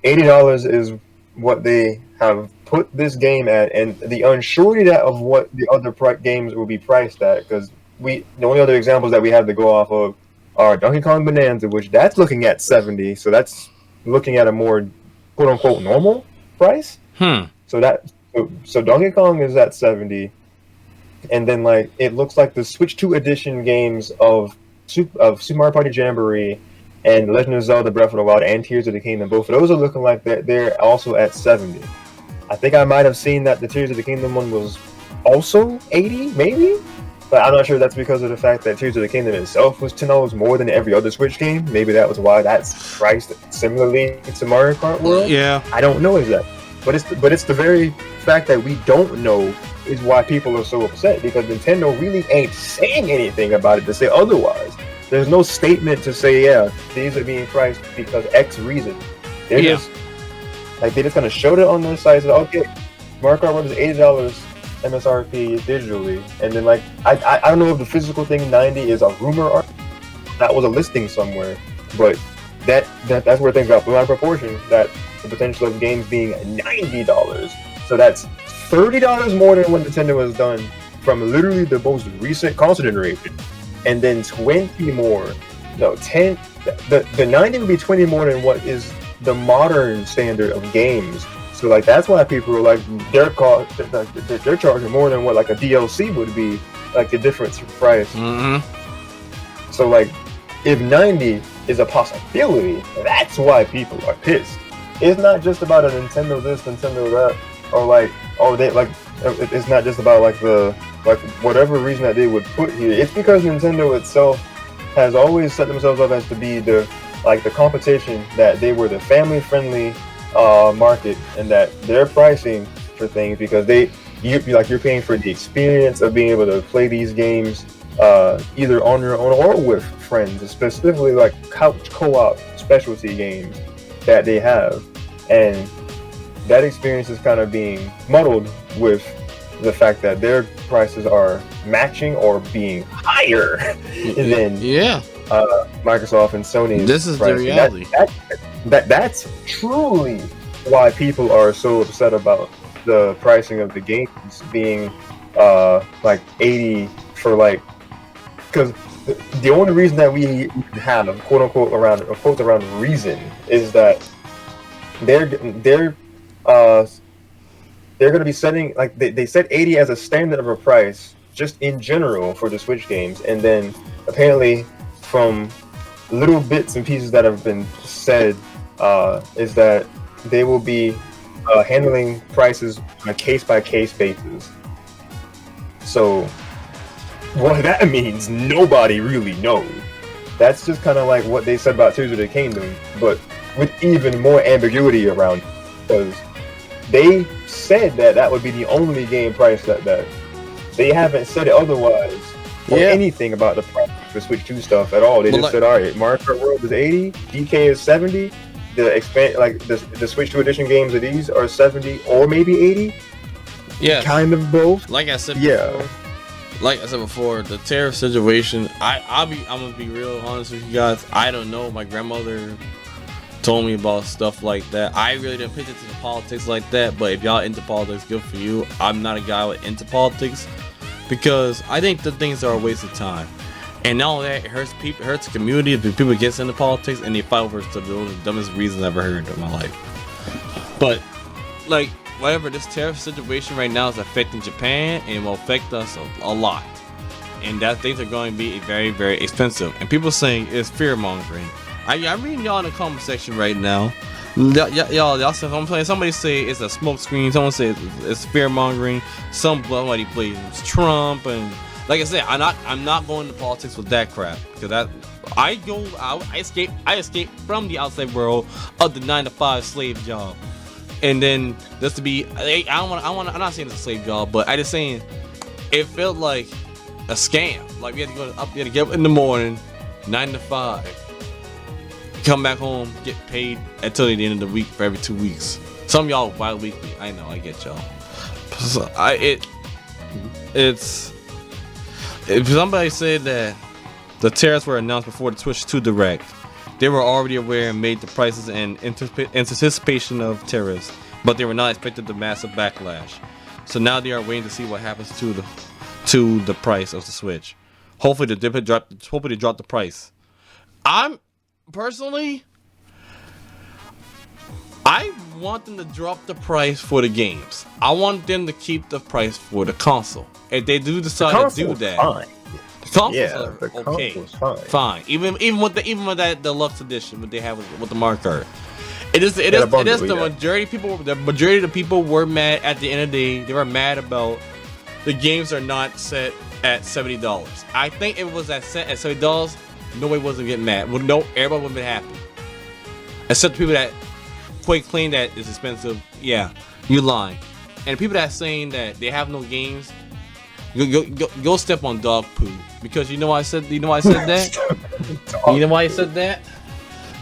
$80 is what they have put this game at, and the unsurety that of what the other games will be priced at. Because the only other examples that we have to go off of are Donkey Kong Bonanza, which that's looking at 70, so that's looking at a more quote unquote normal price. So Donkey Kong is at 70, and then like it looks like the Switch 2 edition games of Super Mario Party Jamboree and Legend of Zelda Breath of the Wild and Tears of the Kingdom, both of those are looking like they're also at 70. I think I might have seen that the Tears of the Kingdom one was also 80, maybe? But I'm not sure that's because of the fact that Tears of the Kingdom itself was $10 more than every other Switch game. Maybe that was why that's priced similarly to Mario Kart World. Yeah. I don't know exactly. But it's the very fact that we don't know is why people are so upset, because Nintendo really ain't saying anything about it to say otherwise. There's no statement to say, yeah, these are being priced because X reason. They're just kind of showed it on their site. So, okay, Mario Kart World is $80 MSRP digitally, and then like I don't know if the physical thing 90 is a rumor or that was a listing somewhere, but that's where things got blown out of proportion. That the potential of games being $90, so that's $30 more than what Nintendo has done from literally the most recent console generation. And then 20 more. No, 10. The 90 would be 20 more than what is the modern standard of games. So like that's why people are like they're charging more than what like a DLC would be, like the difference in price. So like if 90 is a possibility, that's why people are pissed. It's not just about a Nintendo this, Nintendo that, or like it's not just about like whatever reason that they would put here. It's because Nintendo itself has always set themselves up as to be the competition, that they were the family friendly market, and that their pricing for things, because you're paying for the experience of being able to play these games either on your own or with friends, specifically like couch co-op specialty games that they have, and that experience is kind of being muddled with the fact that their prices are matching or being higher than Microsoft and Sony's. This is the reality. That's truly why people are so upset about the pricing of the games being like 80 for like, because the only reason that we have a quote unquote around reason is that they're going to be setting, like they set 80 as a standard of a price just in general for the Switch games, and then apparently from little bits and pieces that have been said is that they will be handling prices on a case-by-case basis. So what that means, nobody really knows. That's just kind of like what they said about Tears of the Kingdom, but with even more ambiguity around it, because they said that would be the only game price that they haven't said it otherwise or anything about the price for Switch 2 stuff at all. They just said, all right, Mario Kart World is 80, DK is 70, the Switch 2 edition games of these are 70 or maybe 80. Yeah, kind of both. Like I said before, the tariff situation, I'm gonna be real honest with you guys. I don't know. My grandmother told me about stuff like that. I really didn't pitch into the politics like that, but if y'all into politics, good for you. I'm not a guy with into politics because I think the things are a waste of time. And not only that, it hurts people, it hurts the community if people get into politics and they fight over the dumbest reasons I've ever heard in my life. But like whatever, this tariff situation right now is affecting Japan and will affect us a lot. And that things are going to be very, very expensive. And people saying it's fear mongering. I'm reading y'all in the comment section right now. Y'all somebody say it's a smoke screen. Someone say it's fear mongering. Somebody blames Trump, and like I said, I'm not going to politics with that crap because I escape from the outside world of the 9-to-5 slave job, and then just to be I'm not saying it's a slave job, but I just saying it felt like a scam. Like we had to get up in the morning, 9 to 5. Come back home, get paid until the end of the week for every 2 weeks. Some of y'all bi-weekly. I know, I get y'all. So it's if somebody said that the tariffs were announced before the Switch 2 Direct, they were already aware and made the prices in anticipation of tariffs, but they were not expected the massive backlash. So now they are waiting to see what happens to the price of the Switch. Hopefully they drop the price. Personally, I want them to drop the price for the games. I want them to keep the price for the console. If they do decide to do that, fine. The consoles are okay. Fine. Even with that deluxe edition, what they have with the Mario Kart. It is the majority of people. The majority of the people were mad at the end of the day. They were mad about the games are not set at $70. I think if it was set at $70. Nobody wasn't getting mad. Well, no, everybody would have been happy. Except the people that claim that it's expensive. Yeah, you lying. And the people that saying that they have no games, go step on dog poo. Because you know why I said that? You know why I said that?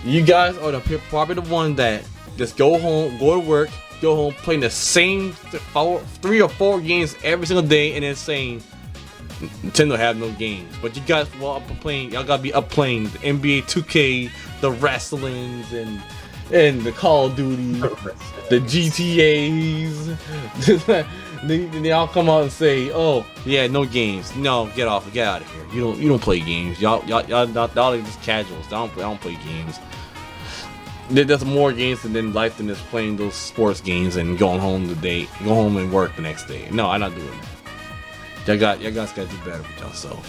You guys are probably the one that just go home, go to work, go home, playing the same 3 or 4 games every single day, and then saying Nintendo have no games, but you guys y'all gotta be up playing the NBA 2K, the wrestlings, and the Call of Duty, the GTAs. they all come out and say, "Oh, yeah, no games. No, get out of here. You don't play games. Y'all are just casuals. I don't play games. There's more games than life than just playing those sports games and going home and work the next day. No, I'm not doing that. Y'all guys gotta do better with yourself.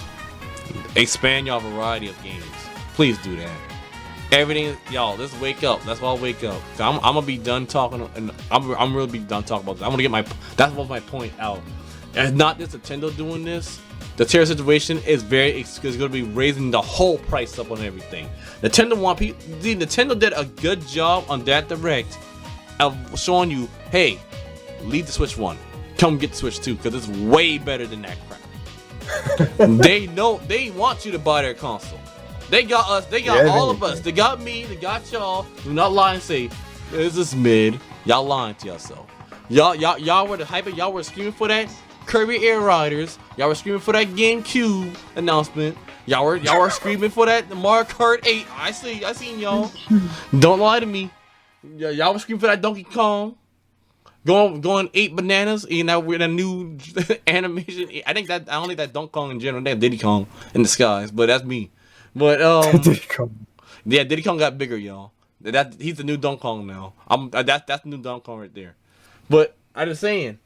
Expand your variety of games. Please do that. Everything, y'all. Let's wake up. That's why I'll wake up. I'm gonna be done talking, and I'm really be done talking about this. I'm gonna get that's what my point out. And it's not just Nintendo doing this. The tariff situation is gonna be raising the whole price up on everything. Nintendo did a good job on that Direct of showing you, hey, leave the Switch 1. Come get the Switch 2 because it's way better than that crap. They want you to buy their console. They got us, they got all of us. They got me, they got y'all. Do not lie and say, this is mid. Y'all lying to yourself. Y'all were the hype, y'all were screaming for that Kirby Air Riders. Y'all were screaming for that GameCube announcement. Y'all were screaming for that Mario Kart 8. I seen y'all. Don't lie to me. Y'all were screaming for that Donkey Kong. Going 8 bananas, you know, with a new animation. I don't think that Donkey Kong in general. They have Diddy Kong in the skies, but that's me. But Diddy Kong. Yeah, Diddy Kong got bigger, y'all. He's the new Donkey Kong now. That's the new Donkey Kong right there. But I was saying,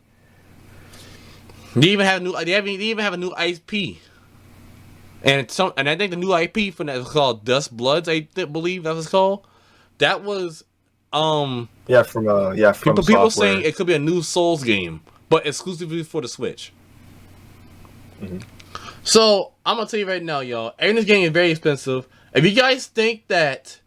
they even have a new IP, and I think the new IP for that is called Dust Bloods. I believe that was called. That was from people saying it could be a new Souls game, but exclusively for the Switch. Mm-hmm. So I'm gonna tell you right now, y'all, this game is very expensive. If you guys think that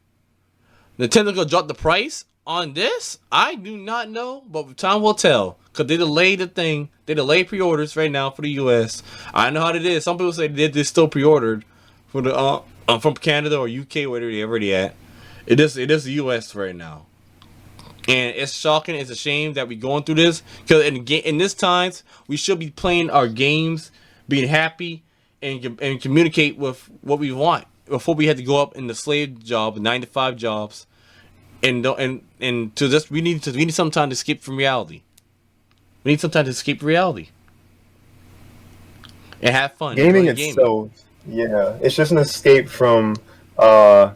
Nintendo's gonna drop the price on this, I do not know, but time will tell. Cause they delayed the thing. They delayed pre-orders right now for the US. I know how it is. Some people say they still pre-ordered for the from Canada or UK, wherever they're already at. It is the US right now. And it's shocking. It's a shame that we're going through this. Because in this times, we should be playing our games, being happy, and communicate with what we want. Before we had to go up in the slave job, 9-to-5 jobs, and to this we need some time to escape from reality. We need some time to escape reality and have fun. Gaming Enjoy gaming. itself, yeah, it's just an escape uh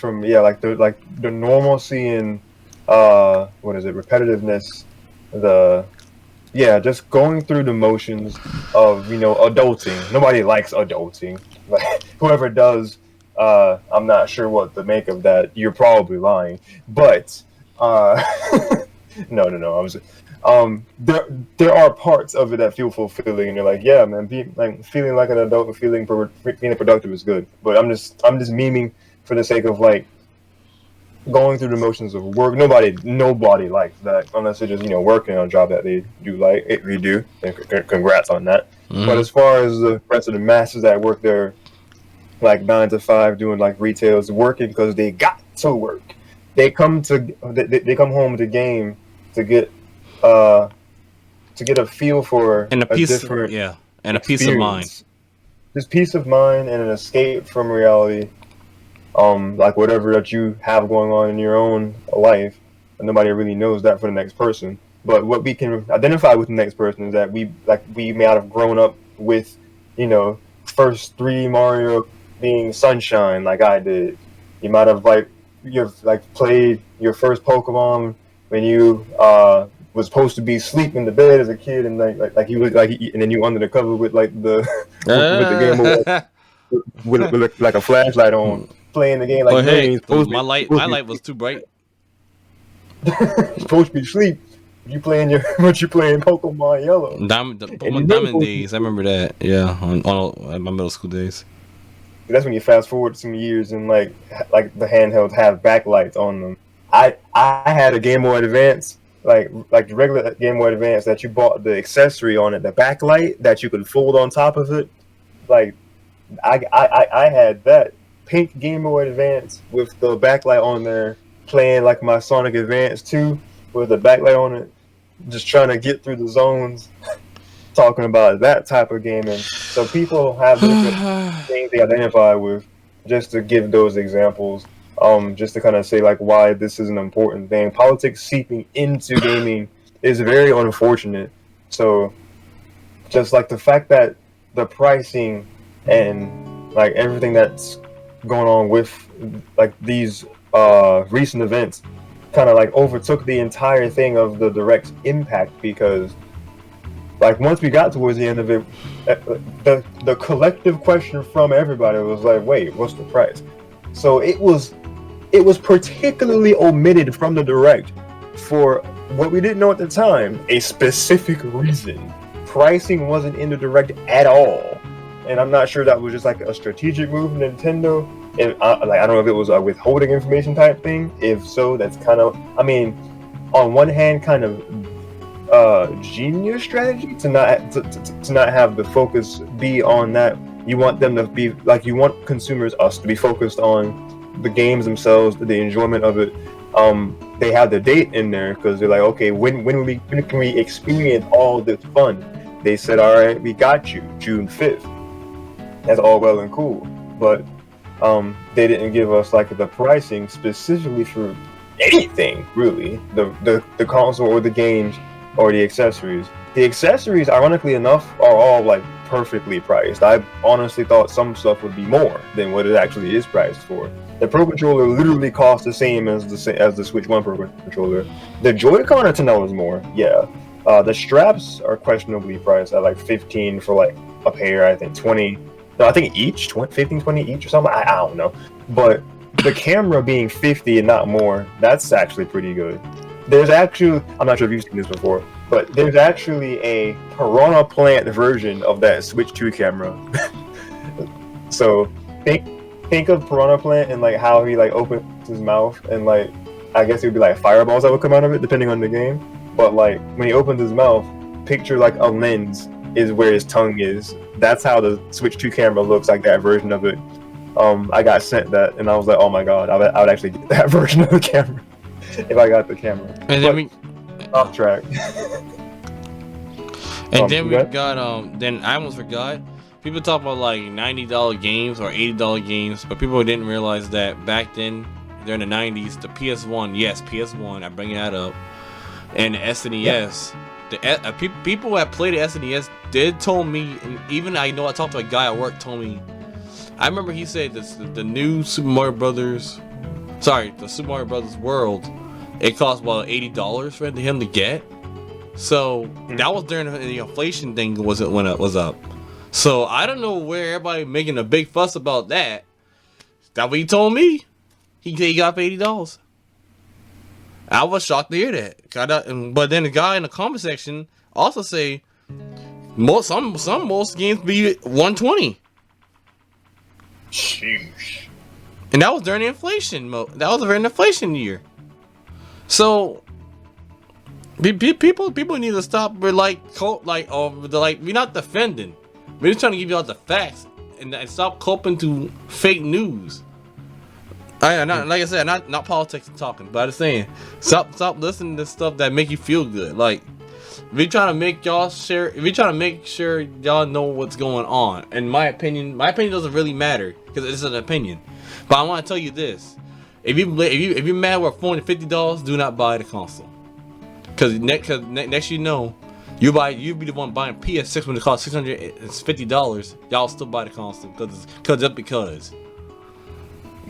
like the normalcy and what is it, repetitiveness, the yeah, just going through the motions of adulting. Nobody likes adulting. Like whoever does, I'm not sure what to make of that. You're probably lying, but uh, no. I was there are parts of it that feel fulfilling, and you're like, yeah, man, like feeling like an adult and being productive is good. But I'm just memeing for the sake of like going through the motions of work. Nobody likes that unless they're just working on a job that they do like. If you do, then congrats on that. But as far as the rest of the masses that work there, like 9 to 5, doing like retails, working because they got to work. They come home to game to get a feel for And a peace, different and a peace of mind. experience. Just peace of mind and an escape from reality. Like whatever that you have going on in your own life, and nobody really knows that for the next person. But what we can identify with the next person is that we may not have grown up with, first 3 Mario being Sunshine like I did. You might have you've played your first Pokemon when you was supposed to be sleeping in the bed as a kid, and and then you under the cover with the with the Game Boy with like a flashlight on, playing the game like you ain't supposed my light was too bright. supposed to be asleep. You playing Pokemon Yellow. Pokemon Diamond days. I remember that. Yeah, on my middle school days. That's when you fast forward some years and like the handhelds have backlights on them. I had a Game Boy Advance, like the regular Game Boy Advance that you bought the accessory on it, the backlight that you could fold on top of it. Like I had that pink Game Boy Advance with the backlight on there, playing like my Sonic Advance 2 with the backlight on it, just trying to get through the zones, talking about that type of gaming. So people have different things they identify with, just to give those examples, just to kind of say like why this is an important thing. Politics seeping into gaming is very unfortunate. So just like the fact that the pricing and like everything that's going on with like these recent events kind of like overtook the entire thing of the Direct's impact, because like once we got towards the end of it, the collective question from everybody was like, wait, what's the price? So it was particularly omitted from the Direct for what we didn't know at the time, a specific reason. Pricing wasn't in the Direct at all. And I'm not sure that was just like a strategic move from Nintendo. I don't know if it was a withholding information type thing. If so, that's kind of, I mean, on one hand, kind of genius strategy to not have the focus be on that. You want them to be like, you want consumers, us, to be focused on the games themselves, the enjoyment of it. They have the date in there because they're like, okay, when can we experience all this fun? They said, all right, we got you, June 5th. That's all well and cool, but they didn't give us like the pricing specifically for anything really, the console or the games or the accessories. The accessories, ironically enough, are all like perfectly priced. I honestly thought some stuff would be more than what it actually is priced for. The Pro Controller literally costs the same as the Switch 1 Pro Controller. The Joy-Con are $10 more, yeah. The straps are questionably priced at like $15 for like a pair, I think $20. No, I think each, 15, 20 each or something. I don't know. But the camera being $50 and not more, that's actually pretty good. There's actually, I'm not sure if you've seen this before, but there's actually a Piranha Plant version of that Switch 2 camera. So think of Piranha Plant and like how he like opens his mouth and like, I guess it would be like fireballs that would come out of it depending on the game. But like when he opens his mouth, picture like a lens is where his tongue is. That's how the Switch 2 camera looks, like that version of it. I got sent that and I was like, oh my god, I would actually get that version of the camera if I got the camera. And then off track. And then we got then I almost forgot. People talk about like $90 games or $80 games, but people didn't realize that back then during the 90s, the PS1, yes, PS1, I bring that up, and the SNES. People that played the SNES did told me, and even I talked to a guy at work told me, I remember he said this, the new Super Mario Brothers World, it cost about $80 for him to get. So that was during the inflation thing was up. So I don't know where everybody making a big fuss about that. That's what he told me. He got $80. I was shocked to hear that. But then the guy in the comment section also say most games be $120. Sheesh. And that was during the inflation mode. That was during the inflation year. So people need to stop. We're we're not defending. We're just trying to give you all the facts and stop coping to fake news. Like I said, not politics and talking, but I'm saying stop listening to stuff that make you feel good. Like we trying to make y'all share. We trying to make sure y'all know what's going on. And my opinion doesn't really matter because it's an opinion. But I want to tell you this: if you're mad with $450, do not buy the console. Because next you know, you be the one buying PS6 when it costs $650. Y'all still buy the console because.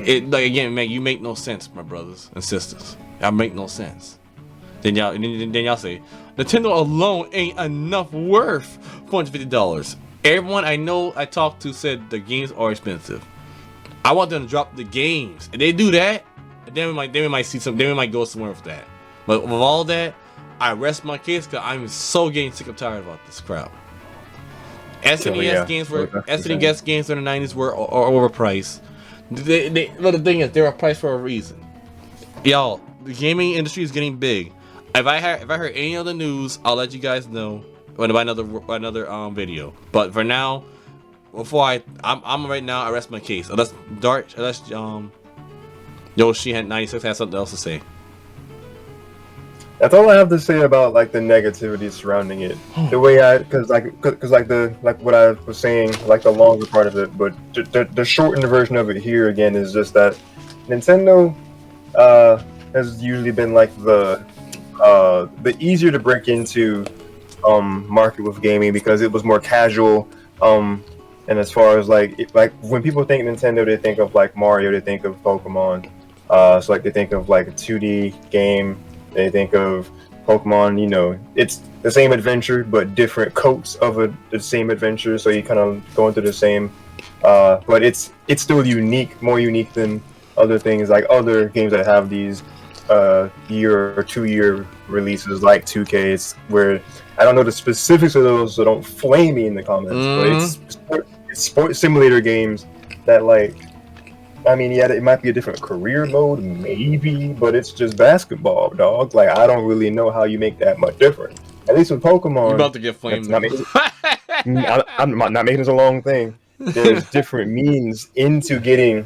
It like again, man, you make no sense, my brothers and sisters. Y'all make no sense. Then y'all say Nintendo alone ain't enough worth $450. Everyone I know I talked to said the games are expensive. I want them to drop the games. If they do that, then we might see some. Then we might go somewhere with that. But with all that, I rest my case because I'm so getting sick and tired about this crap. SNES games were SNES games in the 90s were overpriced. But the thing is, they're priced for a reason. Y'all, the gaming industry is getting big. If I heard any other news, I'll let you guys know when by another video. But for now, I'm right now, I rest my case. Unless Yoshean96 has something else to say. That's all I have to say about like the negativity surrounding it. The way because what I was saying, like the longer part of it, but the shortened version of it here again is just that Nintendo has usually been like the easier to break into market with gaming because it was more casual. And as far as like when people think Nintendo, they think of like Mario, they think of Pokemon. So like they think of like a 2D game. They think of Pokemon, you know, it's the same adventure, but different coats of the same adventure. So you kind of go into the same, but it's still unique, more unique than other things like other games that have these year or 2 year releases like 2K. It's where I don't know the specifics of those, so don't flame me in the comments. But it's sports simulator games that like. I mean, yeah, it might be a different career mode, maybe, but it's just basketball, dog. Like, I don't really know how you make that much different. At least with Pokemon, you're about to get flamed. I'm not making this a long thing. There's different means into getting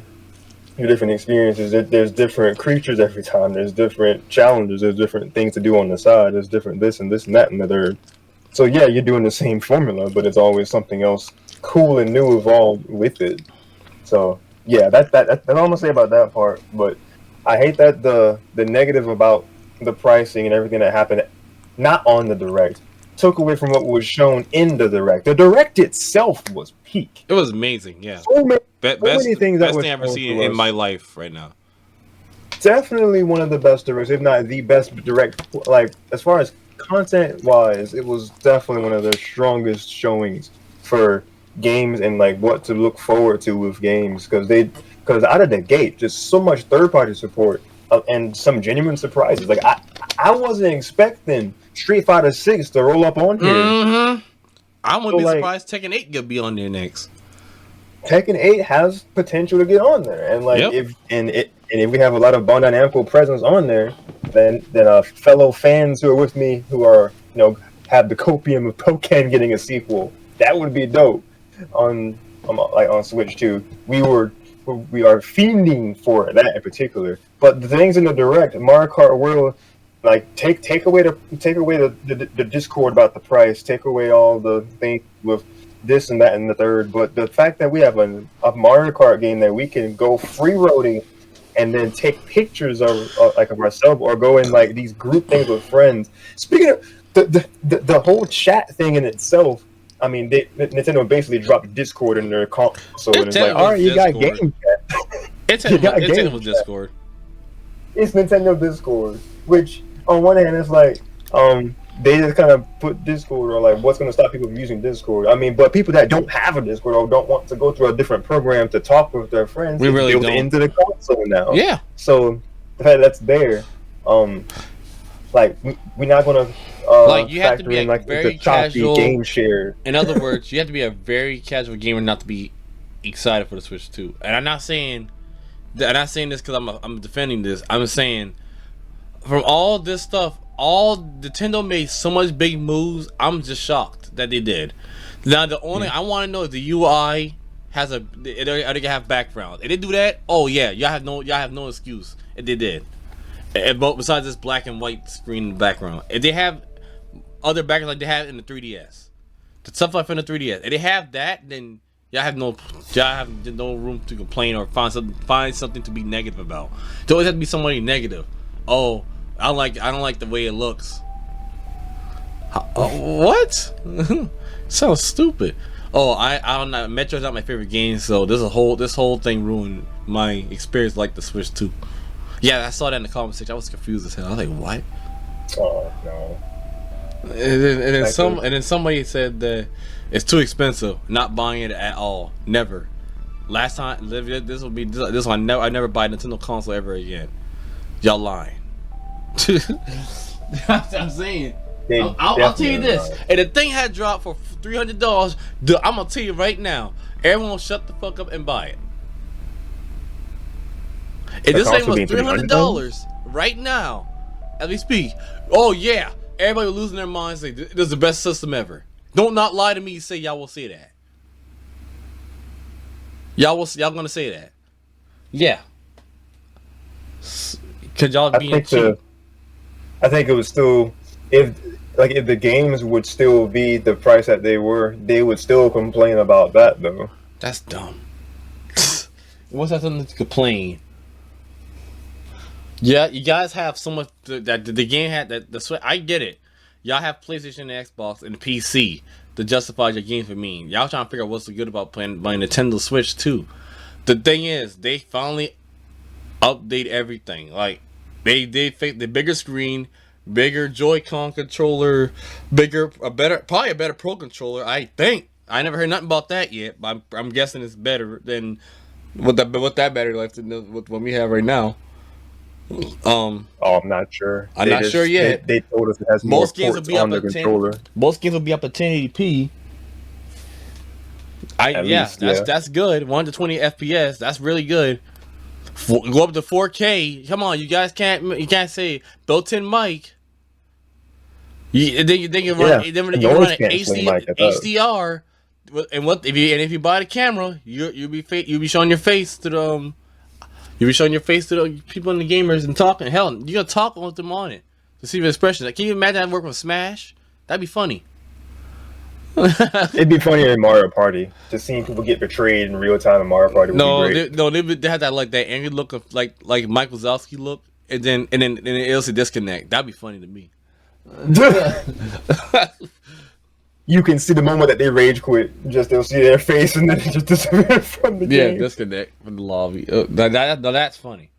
your different experiences. There's different creatures every time. There's different challenges. There's different things to do on the side. There's different this and that and the third. So yeah, you're doing the same formula, but it's always something else cool and new involved with it. So. Yeah, that's all I'm gonna say about that part. But I hate that the negative about the pricing and everything that happened, not on the Direct, took away from what was shown in the Direct. The Direct itself was peak. It was amazing, yeah. So many things that best thing I've ever seen in my life right now. Definitely one of the best Directs, if not the best Direct. Like as far as content wise, it was definitely one of the strongest showings for games and like what to look forward to with games because out of the gate just so much third-party support and some genuine surprises. Like I wasn't expecting Street Fighter 6 to roll up on here. I wouldn't be surprised Tekken 8 could be on there next. Tekken 8 has potential to get on there, and like if we have a lot of Bandai Namco presence on there, then fellow fans who are with me who are have the copium of Pokken getting a sequel, that would be dope. On Switch 2, we are fiending for that in particular. But the things in the Direct, Mario Kart World, like take away the discord about the price, take away all the things with this and that and the third. But the fact that we have a Mario Kart game that we can go free roading and then take pictures of like of ourselves, or go in like these group things with friends. Speaking of the whole chat thing in itself, I mean, Nintendo basically dropped Discord in their console, and it's like, all right, you got game chat. It's Discord. It's Nintendo Discord, which on one hand it's like they just kind of put Discord, or like what's going to stop people from using Discord. I mean, but people that don't have a Discord or don't want to go through a different program to talk with their friends, we really built don't. into the console now. Yeah. So the fact that's there, like we're not going to like you have to be in, like, very the choppy casual game share. In other words, you have to be a very casual gamer not to be excited for the Switch 2. And I'm not saying this because I'm defending this. I'm saying from all this stuff, all Nintendo made so much big moves. I'm just shocked that they did. Now the only I want to know is the UI has are they gonna have background. If they do that, oh yeah, y'all have no excuse if they did. And besides this black and white screen in the background, if they have other backgrounds like they have in the 3DS, the stuff like in the 3DS, if they have that, then y'all have no room to complain or find something to be negative about. There always have to be somebody negative. Oh, I don't like the way it looks. What? Sounds stupid. Oh, I don't know. Metro's not my favorite game, so this whole thing ruined my experience like the Switch 2. Yeah, I saw that in the comment section. I was confused as hell. I was like, what? Oh no. And then somebody said that it's too expensive. Not buying it at all. Never. Last time this one. I never buy a Nintendo console ever again. Y'all lying. That's what I'm saying. I'll tell you this. And the thing had dropped for $300. I'm gonna tell you right now. Everyone will shut the fuck up and buy it. If this thing was $300 right now, as we speak, oh yeah, everybody was losing their minds. Like, this is the best system ever. Don't not lie to me. Say y'all will say that. Y'all gonna say that? Yeah. Cause y'all being cheap. I think it was still if the games would still be the price that they were, they would still complain about that though. That's dumb. What's that something to complain? Yeah, you guys have so much that the game had that the Switch. I get it. Y'all have PlayStation and Xbox and PC to justify your game for me. Y'all trying to figure out what's so good about playing Nintendo Switch too. The thing is, they finally update everything. Like they fake the bigger screen, bigger Joy-Con controller, probably a better Pro controller. I think I never heard nothing about that yet, but I'm guessing it's better than what that battery life than what we have right now. I'm not sure. I'm not sure yet. They told us it has more ports on the controller. Most games will be up at 1080p. That's good. 1 to 20 FPS. That's really good. Go up to 4K. Come on, you guys can't say built-in mic. Then you run an HDR. And if you buy the camera, you'll be showing your face to the people in the gamers and talking. Hell, you gotta talk with them on it to see the expressions. Like, can you imagine that working with Smash? That'd be funny. It'd be funnier in Mario Party, just seeing people get betrayed in real time in Mario Party. They had that angry look of like Mike Wazowski look, and then it'll say disconnect. That'd be funny to me. You can see the moment that they rage quit. Just they'll see their face and then just disappear from the game. Yeah, disconnect from the lobby. That's funny.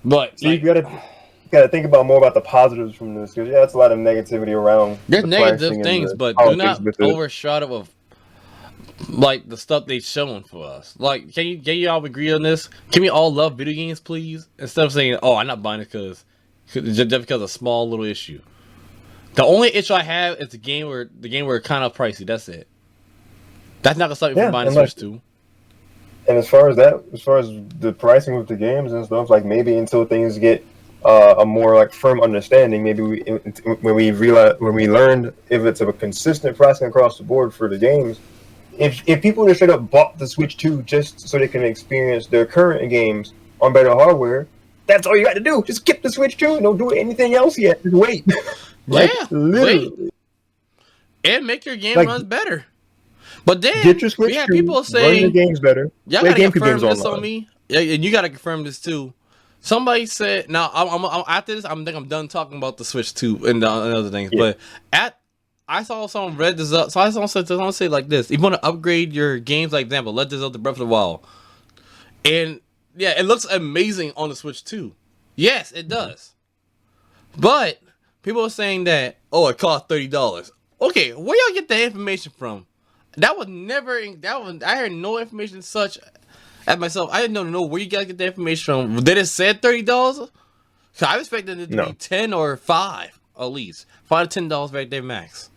But so you gotta think about more about the positives from this, because it's a lot of negativity around. There's negative things, but do not overshadow of like the stuff they showing for us. Like, can you all agree on this? Can we all love video games, please? Instead of saying, "Oh, I'm not buying it just because of a small little issue." The only issue I have is the game where kind of pricey. That's it. That's not gonna stop me from buying a Switch 2. And as far as the pricing with the games and stuff, like maybe until things get a more like firm understanding, maybe when we learned if it's a consistent pricing across the board for the games, if people just straight up bought the Switch 2 just so they can experience their current games on better hardware, that's all you got to do. Just get the Switch 2. Don't do anything else yet. Just wait. Like, literally. Wait. And make your game runs better. But then get your Switch we have people saying run your games better. Y'all gotta confirm this on me. Yeah, and you gotta confirm this too. Somebody said, now I'm after this. I'm done talking about the Switch 2 and other things. Yeah. But I saw someone read this up. So I saw someone say like this: if you want to upgrade your games, like example, let this up to Breath of the Wild, and yeah, it looks amazing on the Switch 2. Yes, it does. But people are saying that it costs $30. Okay, where y'all get that information from? That was never I heard no information such at myself. I didn't know where you guys get the information from. Did it say $30? I expected it to be 10 or 5 at least. $5 to $10 right there max.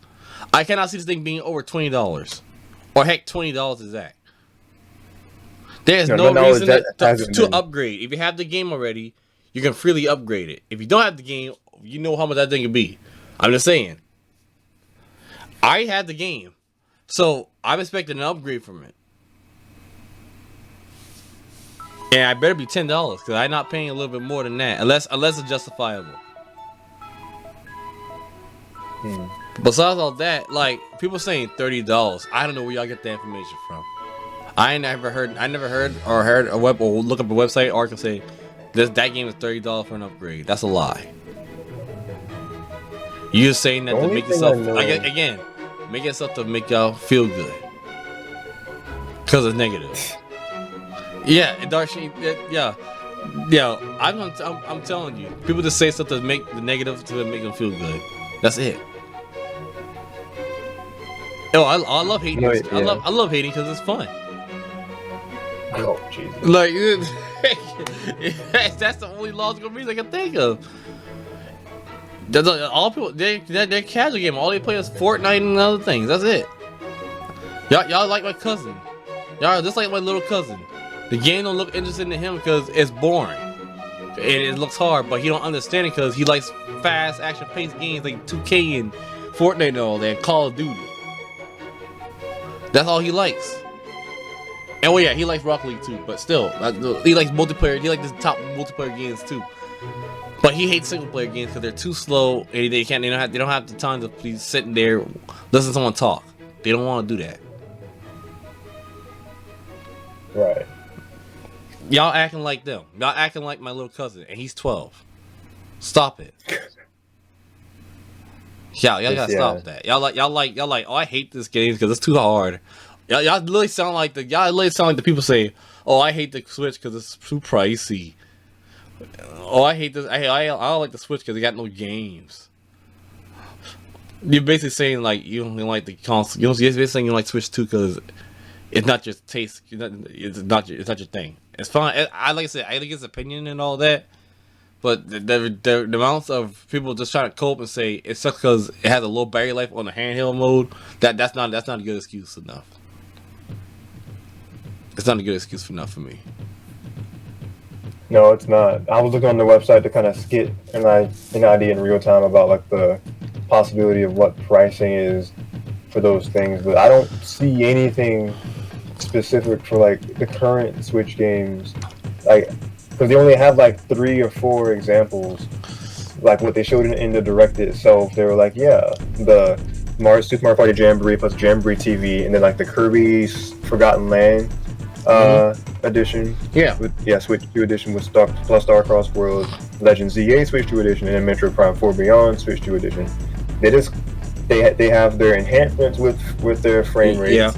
I cannot see this thing being over $20. Or heck, $20 exact. There's no reason to upgrade. If you have the game already, you can freely upgrade it. If you don't have the game, you know how much that thing can be. I'm just saying. I had the game, so I'm expecting an upgrade from it. And I better be $10 because I'm not paying a little bit more than that, unless it's justifiable. Besides all that, like people saying $30, I don't know where y'all get the information from. I never heard a web or look up a website or can say that game is $30 for an upgrade. That's a lie. You're saying that to make yourself again, make yourself to make y'all feel good because it's negative. Yeah, Darcy. Yeah. I'm telling you, people just say stuff to make the negative to make them feel good. That's it. Oh, I love hating. I love hating because it's fun. Oh, Jesus. Like that's the only logical reason I can think of. All people they're casual game. All they play is Fortnite and other things. That's it. Y'all like my cousin. Y'all just like my little cousin. The game don't look interesting to him because it's boring. It looks hard, but he don't understand it because he likes fast, action-paced games like 2K and Fortnite and all that, and Call of Duty. That's all he likes. And well, yeah, he likes Rocket League too, but still, he likes multiplayer. He likes the top multiplayer games too. But he hates single-player games because they're too slow and they don't have the time to be sitting there listening to someone talk. They don't want to do that. Right. Y'all acting like them. Y'all acting like my little cousin, and he's 12. Stop it. Y'all gotta stop that. Y'all like. Oh, I hate this game because it's too hard. Y'all literally sound like the people say, "Oh, I hate the Switch because it's too pricey." Oh, I hate this. I don't like the Switch because it got no games. You're basically saying like you don't like the console. You're basically saying you like Switch 2 because it's not your taste. It's not your thing. It's fine. Like I said, I think it's opinion and all that. But the amounts of people just trying to cope and say it sucks because it has a low battery life on the handheld mode. That's not a good excuse enough. It's not a good excuse enough for me. No, it's not. I was looking on the website to kind of get an idea in real time about like the possibility of what pricing is for those things, but I don't see anything specific for like the current Switch games, like because they only have like 3 or 4 examples. Like what they showed in the direct itself, they were like, yeah, the Super Mario Party Jamboree plus Jamboree TV, and then like the Kirby's Forgotten Land edition. Switch 2 edition with plus Starcross World, Legend ZA Switch 2 edition, and then Metroid Prime 4 Beyond Switch 2 edition. They have their enhancements with their frame rates.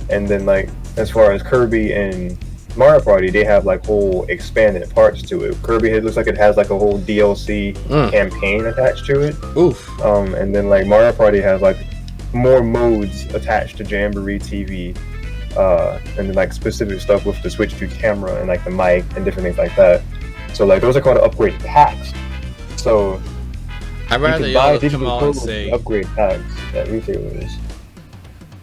And then like as far as Kirby and Mario Party, they have like whole expanded parts to it. Kirby, it looks like it has like a whole DLC campaign attached to it. Oof. And then like Mario Party has like more modes attached to Jamboree TV. And then like specific stuff with the Switch 2 camera and like the mic and different things like that. So like those are called upgrade packs. So I'd rather y'all come out and say upgrade packs at retailers.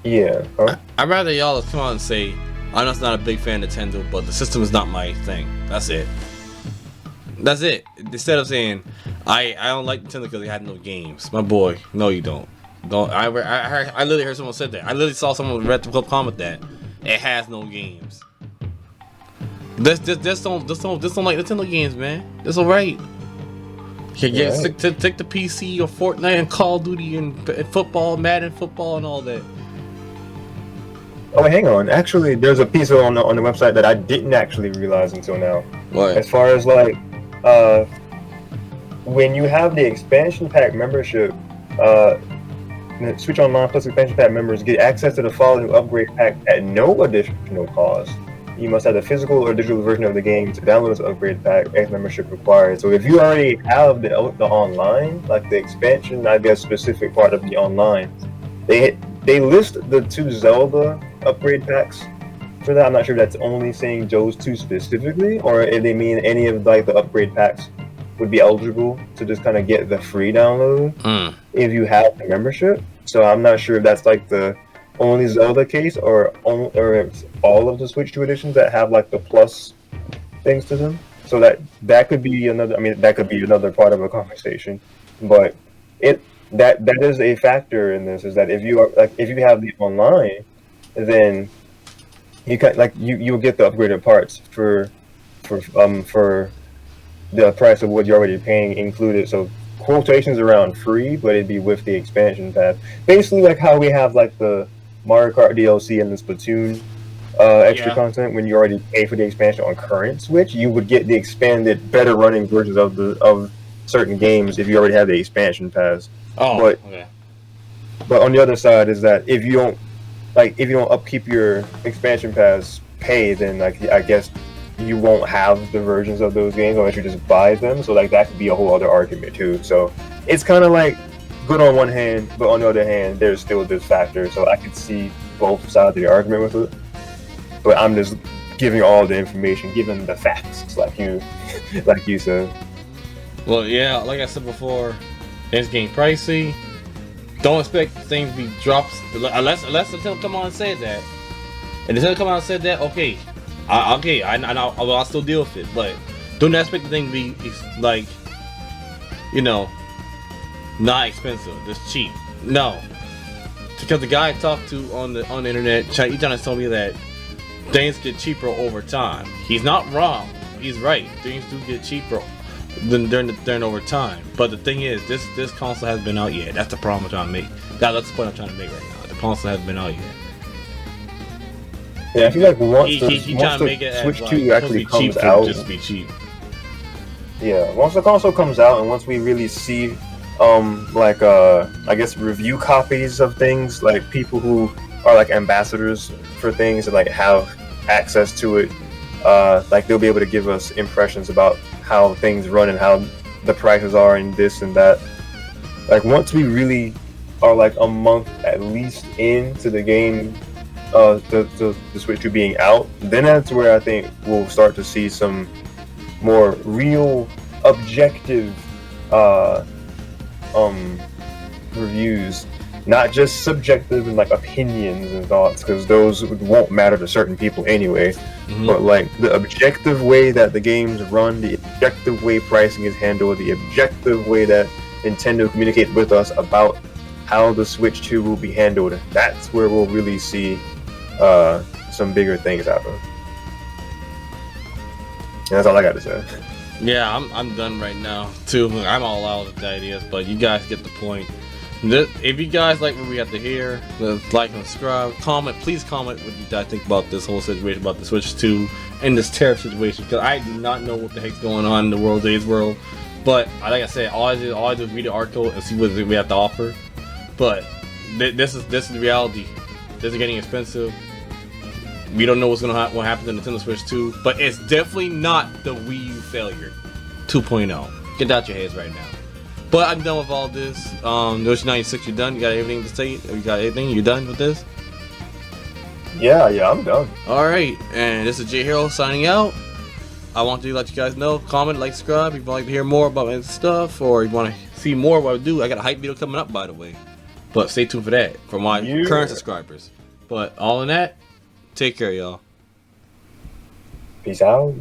Yeah. Huh? I'd rather y'all come out and say I'm just not a big fan of Nintendo, but the system is not my thing. That's it. That's it. Instead of saying I don't like Nintendo because they had no games. My boy, no, you don't. I literally heard someone said that. I literally saw someone read the comment that it has no games. Just don't like Nintendo games, man. It's alright. Take the PC or Fortnite and Call of Duty and football, Madden football and all that. Oh, hang on. Actually, there's a piece on the website that I didn't actually realize until now. What? As far as like, uh, when you have the expansion pack membership, Switch Online Plus expansion pack members get access to the following upgrade pack at no additional cost. You must have the physical or digital version of the game to download this upgrade pack. X membership required. So if you already have the online, like the expansion, I guess specific part of the online, they list the 2 Zelda upgrade packs for that. I'm not sure if that's only saying those 2 specifically, or if they mean any of like the upgrade packs would be eligible to just kind of get the free download if you have the membership. So I'm not sure if that's like the only Zelda case, or it's all of the Switch 2 editions that have like the plus things to them. So that could be another. I mean, that could be another part of a conversation. But that is a factor in this, is that if you have the online, then you can you'll get the upgraded parts for the price of what you're already paying included. So quotations around free, but it'd be with the expansion pass. Basically, like how we have like the Mario Kart DLC and the Splatoon extra content. When you already pay for the expansion on current Switch, you would get the expanded, better running versions of certain games if you already have the expansion pass. But on the other side is that if you don't upkeep your expansion pass pay, then like I guess you won't have the versions of those games unless you just buy them. So like that could be a whole other argument too. So it's kind of like good on one hand, but on the other hand, there's still this factor. So I could see both sides of the argument with it. But I'm just giving all the information, giving the facts, like you said. Well, yeah, like I said before, it's getting pricey. Don't expect things to be drops unless Nintendo come out and said that. And Nintendo come out and said that, okay. I'll still deal with it, but don't expect the thing to be like, not expensive, just cheap. No, because the guy I talked to on the internet, he trying to tell me that things get cheaper over time. He's not wrong. He's right. Things do get cheaper during over time. But the thing is, this console hasn't been out yet. That's the problem I'm trying to make. That's the point I'm trying to make right now. The console hasn't been out yet. Yeah, I feel like once the Switch 2 actually comes out, just be cheap. Yeah, once the console comes out and once we really see, I guess review copies of things, like people who are like ambassadors for things and like have access to it, like they'll be able to give us impressions about how things run and how the prices are and this and that. Like once we really are like a month at least into the game, the Switch 2 being out, then that's where I think we'll start to see some more real, objective reviews, not just subjective and like opinions and thoughts, because those won't matter to certain people anyway. But like the objective way that the games run, the objective way pricing is handled, the objective way that Nintendo communicates with us about how the Switch 2 will be handled, that's where we'll really see some bigger things happen. And that's all I got to say. Yeah, I'm done right now too. I'm all out of the ideas, but you guys get the point. If you guys like what we have to hear, like and subscribe, please comment what you guys think about this whole situation, about the Switch 2 and this tariff situation, because I do not know what the heck's going on in the today's world. But like I said, all I do is read the article and see what we have to offer. But this is the reality. This is getting expensive. We don't know what happens to Nintendo Switch 2, but it's definitely not the Wii U failure 2.0. Get out your heads right now. But I'm done with all this. Yoshean96, you done? You got everything to say? You got anything? You done with this? Yeah, I'm done. Alright, and this is J Hero signing out. I want to let you guys know, comment, like, subscribe if you'd like to hear more about my stuff, or you want to see more of what I do. I got a hype video coming up, by the way. But stay tuned for that, for my current subscribers. But all in that, take care, y'all. Peace out.